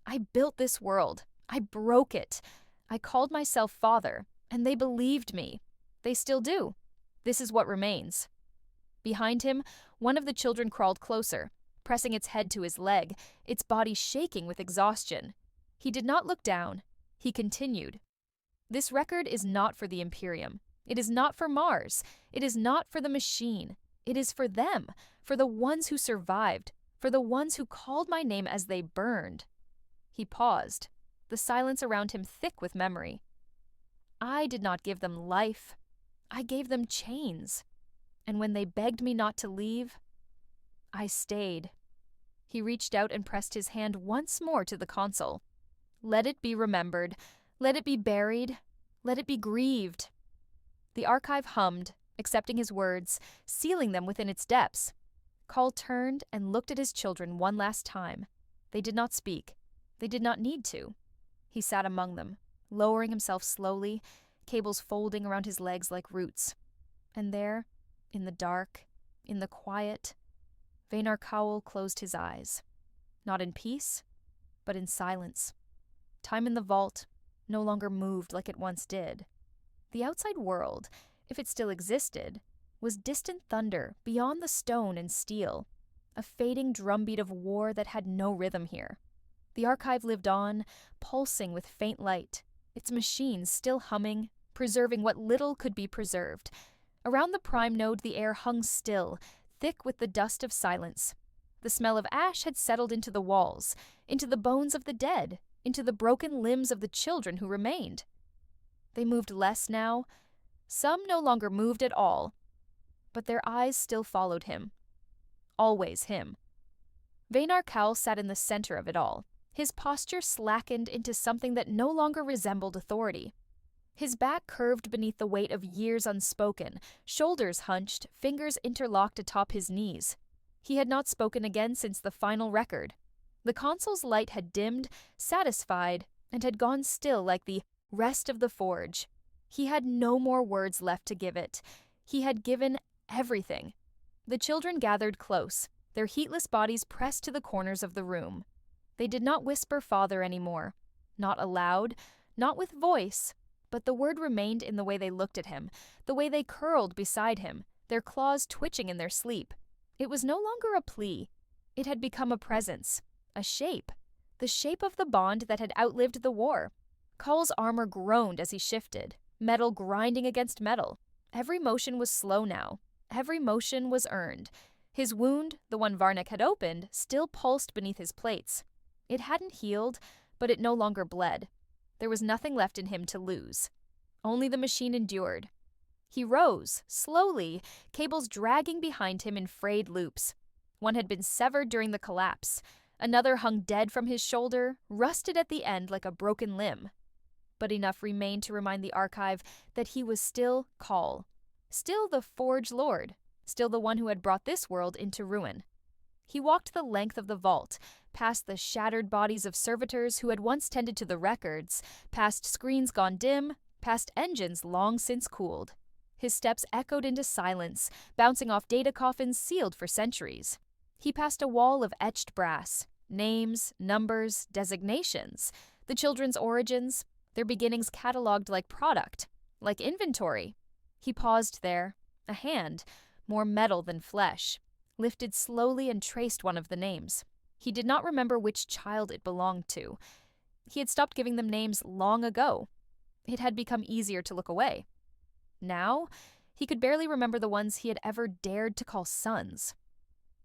I built this world. I broke it. I called myself father, and they believed me. They still do. This is what remains. Behind him, one of the children crawled closer, pressing its head to his leg, its body shaking with exhaustion. He did not look down. He continued. This record is not for the Imperium. It is not for Mars. It is not for the machine. It is for them, for the ones who survived, for the ones who called my name as they burned. He paused, the silence around him thick with memory. I did not give them life. I gave them chains. And when they begged me not to leave, I stayed. He reached out and pressed his hand once more to the console. Let it be remembered. Let it be buried. Let it be grieved. The archive hummed, accepting his words, sealing them within its depths. Call turned and looked at his children one last time. They did not speak. They did not need to. He sat among them, lowering himself slowly, cables folding around his legs like roots. And there, in the dark, in the quiet, Vaynar Cowell closed his eyes. Not in peace, but in silence. Time in the vault no longer moved like it once did. The outside world, if it still existed, was distant thunder beyond the stone and steel, a fading drumbeat of war that had no rhythm here. The archive lived on, pulsing with faint light, its machines still humming, preserving what little could be preserved. Around the prime node the air hung still, thick with the dust of silence. The smell of ash had settled into the walls, into the bones of the dead, into the broken limbs of the children who remained. They moved less now. Some no longer moved at all. But their eyes still followed him. Always him. Vaynar Khal sat in the center of it all. His posture slackened into something that no longer resembled authority. His back curved beneath the weight of years unspoken, shoulders hunched, fingers interlocked atop his knees. He had not spoken again since the final record. The console's light had dimmed, satisfied, and had gone still like the rest of the forge. He had no more words left to give it. He had given everything. The children gathered close, their heatless bodies pressed to the corners of the room. They did not whisper "Father" anymore. Not aloud, not with voice, but the word remained in the way they looked at him, the way they curled beside him, their claws twitching in their sleep. It was no longer a plea. It had become a presence, a shape, the shape of the bond that had outlived the war. Khal's armor groaned as he shifted, metal grinding against metal. Every motion was slow now. Every motion was earned. His wound, the one Varnick had opened, still pulsed beneath his plates. It hadn't healed, but it no longer bled. There was nothing left in him to lose. Only the machine endured. He rose, slowly, cables dragging behind him in frayed loops. One had been severed during the collapse. Another hung dead from his shoulder, rusted at the end like a broken limb. But enough remained to remind the archive that he was still Khal, still the Forge Lord, still the one who had brought this world into ruin. He walked the length of the vault, past the shattered bodies of servitors who had once tended to the records, past screens gone dim, past engines long since cooled. His steps echoed into silence, bouncing off data coffins sealed for centuries. He passed a wall of etched brass, names, numbers, designations, the children's origins, their beginnings catalogued like product, like inventory. He paused there, a hand, more metal than flesh, lifted slowly and traced one of the names. He did not remember which child it belonged to. He had stopped giving them names long ago. It had become easier to look away. Now, he could barely remember the ones he had ever dared to call sons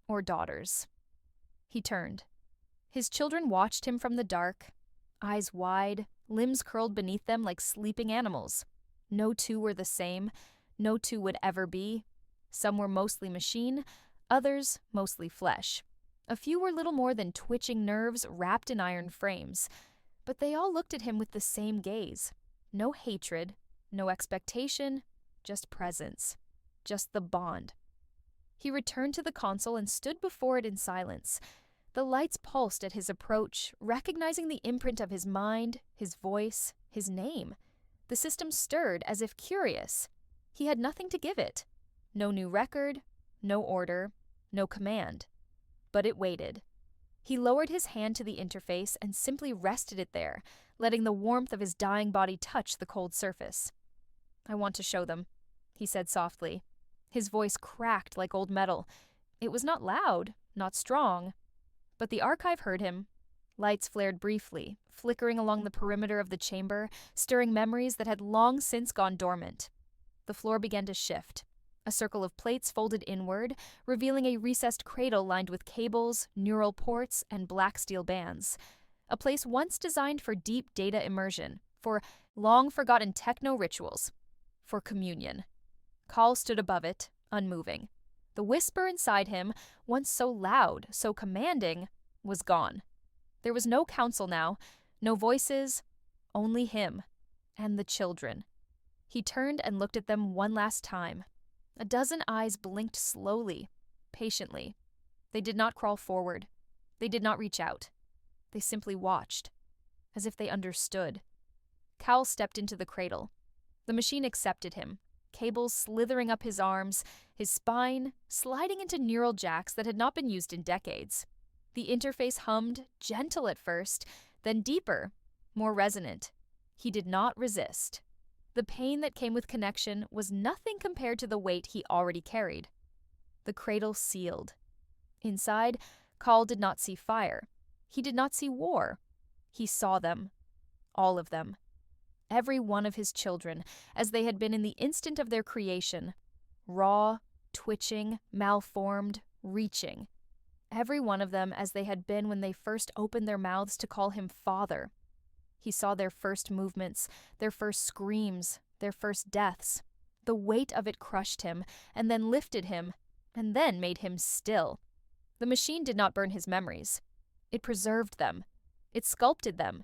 or daughters. He turned. His children watched him from the dark, eyes wide, limbs curled beneath them like sleeping animals. No two were the same. No two would ever be. Some were mostly machine, others mostly flesh. A few were little more than twitching nerves wrapped in iron frames. But they all looked at him with the same gaze. No hatred, no expectation, just presence. Just the bond. He returned to the console and stood before it in silence. The lights pulsed at his approach, recognizing the imprint of his mind, his voice, his name. The system stirred as if curious. He had nothing to give it. No new record, no order, no command. But it waited. He lowered his hand to the interface and simply rested it there, letting the warmth of his dying body touch the cold surface. "I want to show them," he said softly. His voice cracked like old metal. It was not loud, not strong. But the archive heard him. Lights flared briefly, flickering along the perimeter of the chamber, stirring memories that had long since gone dormant. The floor began to shift. A circle of plates folded inward, revealing a recessed cradle lined with cables, neural ports, and black steel bands. A place once designed for deep data immersion, for long-forgotten techno-rituals, for communion. Khal stood above it, unmoving. The whisper inside him, once so loud, so commanding, was gone. There was no council now, no voices, only him, and the children. He turned and looked at them one last time. A dozen eyes blinked slowly, patiently. They did not crawl forward. They did not reach out. They simply watched, as if they understood. Khal stepped into the cradle. The machine accepted him, cables slithering up his arms, his spine sliding into neural jacks that had not been used in decades. The interface hummed, gentle at first, then deeper, more resonant. He did not resist. The pain that came with connection was nothing compared to the weight he already carried. The cradle sealed. Inside, Call did not see fire. He did not see war. He saw them. All of them. Every one of his children, as they had been in the instant of their creation. Raw, twitching, malformed, reaching. Every one of them as they had been when they first opened their mouths to call him Father. He saw their first movements, their first screams, their first deaths. The weight of it crushed him, and then lifted him, and then made him still. The machine did not burn his memories. It preserved them. It sculpted them.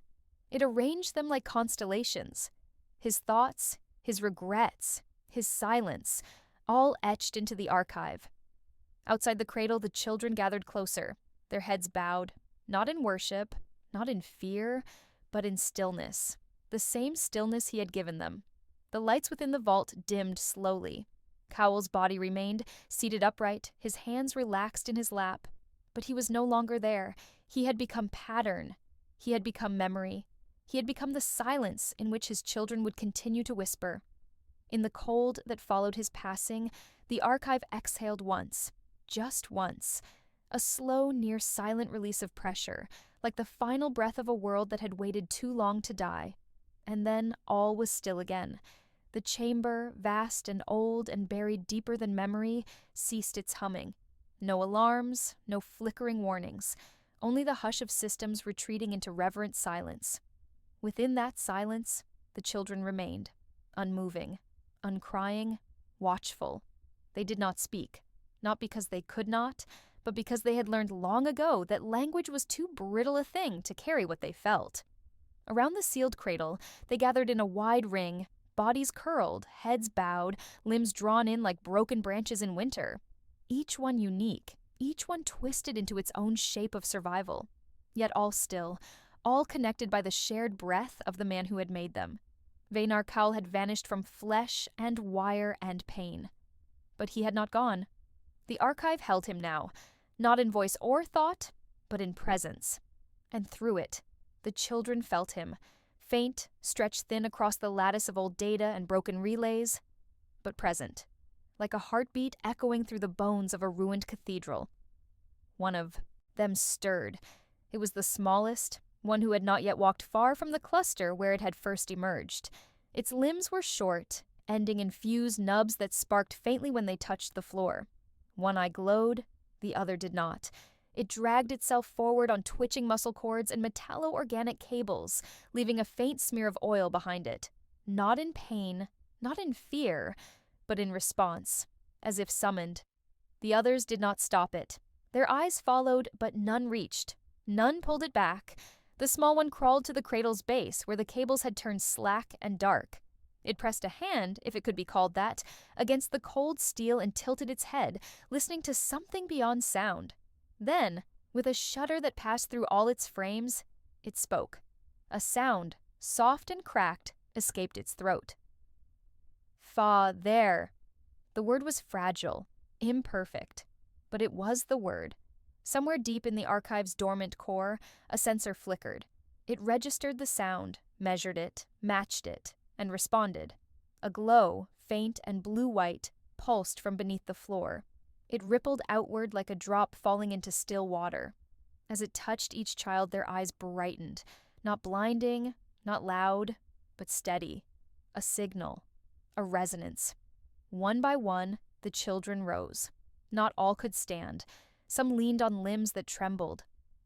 It arranged them like constellations. His thoughts, his regrets, his silence, all etched into the archive. Outside the cradle, the children gathered closer, their heads bowed, not in worship, not in fear, but in stillness, the same stillness he had given them. The lights within the vault dimmed slowly. Cowell's body remained, seated upright, his hands relaxed in his lap. But he was no longer there. He had become pattern. He had become memory. He had become the silence in which his children would continue to whisper. In the cold that followed his passing, the archive exhaled once, just once, a slow, near-silent release of pressure, like the final breath of a world that had waited too long to die. And then all was still again. The chamber, vast and old and buried deeper than memory, ceased its humming. No alarms, no flickering warnings, only the hush of systems retreating into reverent silence. Within that silence, the children remained, unmoving, uncrying, watchful. They did not speak, not because they could not, but because they had learned long ago that language was too brittle a thing to carry what they felt. Around the sealed cradle, they gathered in a wide ring, bodies curled, heads bowed, limbs drawn in like broken branches in winter. Each one unique, each one twisted into its own shape of survival, yet all still, all connected by the shared breath of the man who had made them. Veinar Cowell had vanished from flesh and wire and pain. But he had not gone. The archive held him now, not in voice or thought, but in presence. And through it, the children felt him, faint, stretched thin across the lattice of old data and broken relays, but present, like a heartbeat echoing through the bones of a ruined cathedral. One of them stirred. It was the smallest, one who had not yet walked far from the cluster where it had first emerged. Its limbs were short, ending in fused nubs that sparked faintly when they touched the floor. One eye glowed, the other did not. It dragged itself forward on twitching muscle cords and metallo-organic cables, leaving a faint smear of oil behind it. Not in pain, not in fear, but in response, as if summoned. The others did not stop it. Their eyes followed, but none reached. None pulled it back. The small one crawled to the cradle's base, where the cables had turned slack and dark. It pressed a hand, if it could be called that, against the cold steel and tilted its head, listening to something beyond sound. Then, with a shudder that passed through all its frames, it spoke. A sound, soft and cracked, escaped its throat. There. The word was fragile, imperfect, but it was the word. Somewhere deep in the archive's dormant core, a sensor flickered. It registered the sound, measured it, matched it, and responded. A glow, faint and blue-white, pulsed from beneath the floor. It rippled outward like a drop falling into still water. As it touched each child, their eyes brightened, not blinding, not loud, but steady. A signal, a resonance. One by one, the children rose. Not all could stand. Some leaned on limbs that trembled.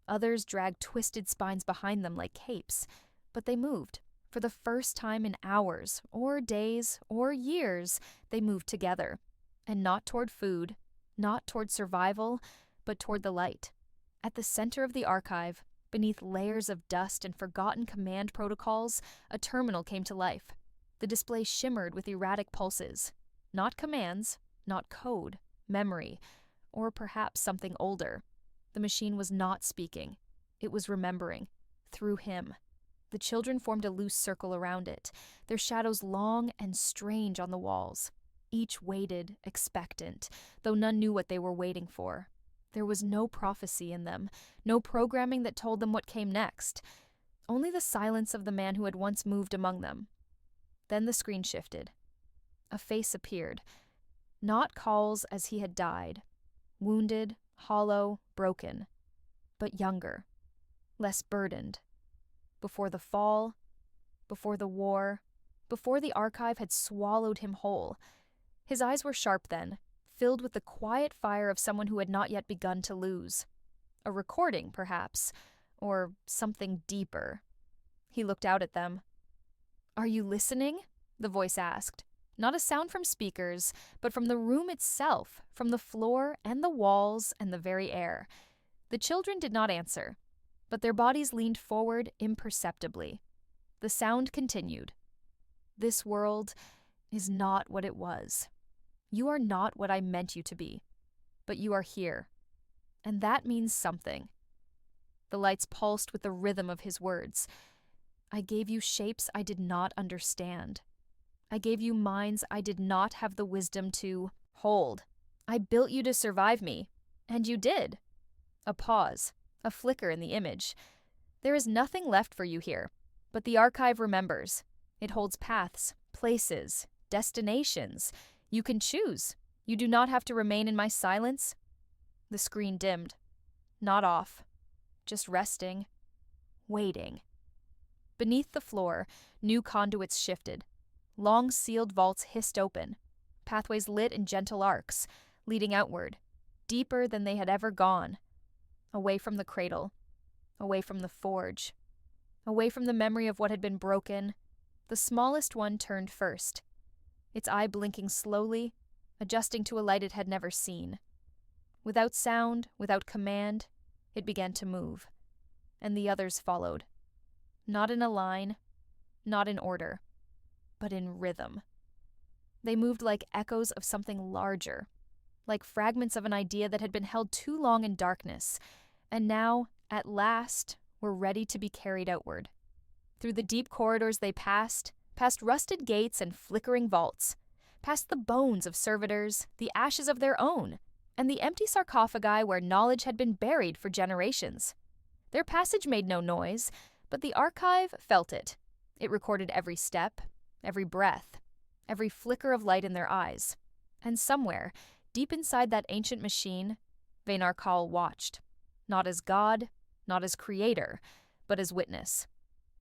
Others dragged twisted spines behind them like capes. But they moved. For the first time in hours, or days, or years, they moved together. And not toward food, not toward survival, but toward the light. At the center of the archive, beneath layers of dust and forgotten command protocols, a terminal came to life. The display shimmered with erratic pulses. Not commands, not code, memory, or perhaps something older. The machine was not speaking. It was remembering, through him. The children formed a loose circle around it, their shadows long and strange on the walls. Each waited, expectant, though none knew what they were waiting for. There was no prophecy in them, no programming that told them what came next. Only the silence of the man who had once moved among them. Then the screen shifted. A face appeared. Not Call's as he had died. Wounded, hollow, broken. But younger. Less burdened. Before the fall, before the war, before the archive had swallowed him whole. His eyes were sharp then, filled with the quiet fire of someone who had not yet begun to lose. A recording, perhaps, or something deeper. He looked out at them. "Are you listening?" the voice asked. Not a sound from speakers, but from the room itself, from the floor and the walls and the very air. The children did not answer, but their bodies leaned forward imperceptibly. The sound continued. "This world is not what it was. You are not what I meant you to be, but you are here. And that means something." The lights pulsed with the rhythm of his words. "I gave you shapes I did not understand. I gave you minds I did not have the wisdom to hold. I built you to survive me, and you did." A pause, a flicker in the image. "There is nothing left for you here, but the archive remembers. It holds paths, places, destinations. You can choose. You do not have to remain in my silence." The screen dimmed. Not off. Just resting. Waiting. Beneath the floor, new conduits shifted. Long sealed vaults hissed open. Pathways lit in gentle arcs, leading outward, deeper than they had ever gone. Away from the cradle. Away from the forge. Away from the memory of what had been broken. The smallest one turned first. Its eye blinking slowly, adjusting to a light it had never seen. Without sound, without command, it began to move. And the others followed. Not in a line, not in order, but in rhythm. They moved like echoes of something larger, like fragments of an idea that had been held too long in darkness, and now, at last, were ready to be carried outward. Through the deep corridors they passed, past rusted gates and flickering vaults, past the bones of servitors, the ashes of their own, and the empty sarcophagi where knowledge had been buried for generations. Their passage made no noise, but the archive felt it. It recorded every step, every breath, every flicker of light in their eyes. And somewhere, deep inside that ancient machine, Vaynar Kal watched, not as God, not as creator, but as witness.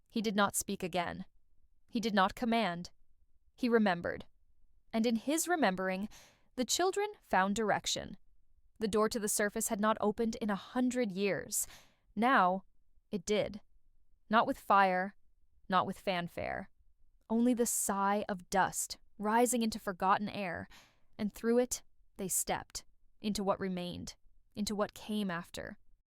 He did not speak again. He did not command. He remembered. And in his remembering, the children found direction. The door to the surface had not opened in 100 years. Now, it did. Not with fire, not with fanfare. Only the sigh of dust rising into forgotten air, and through it they stepped, into what remained, into what came after.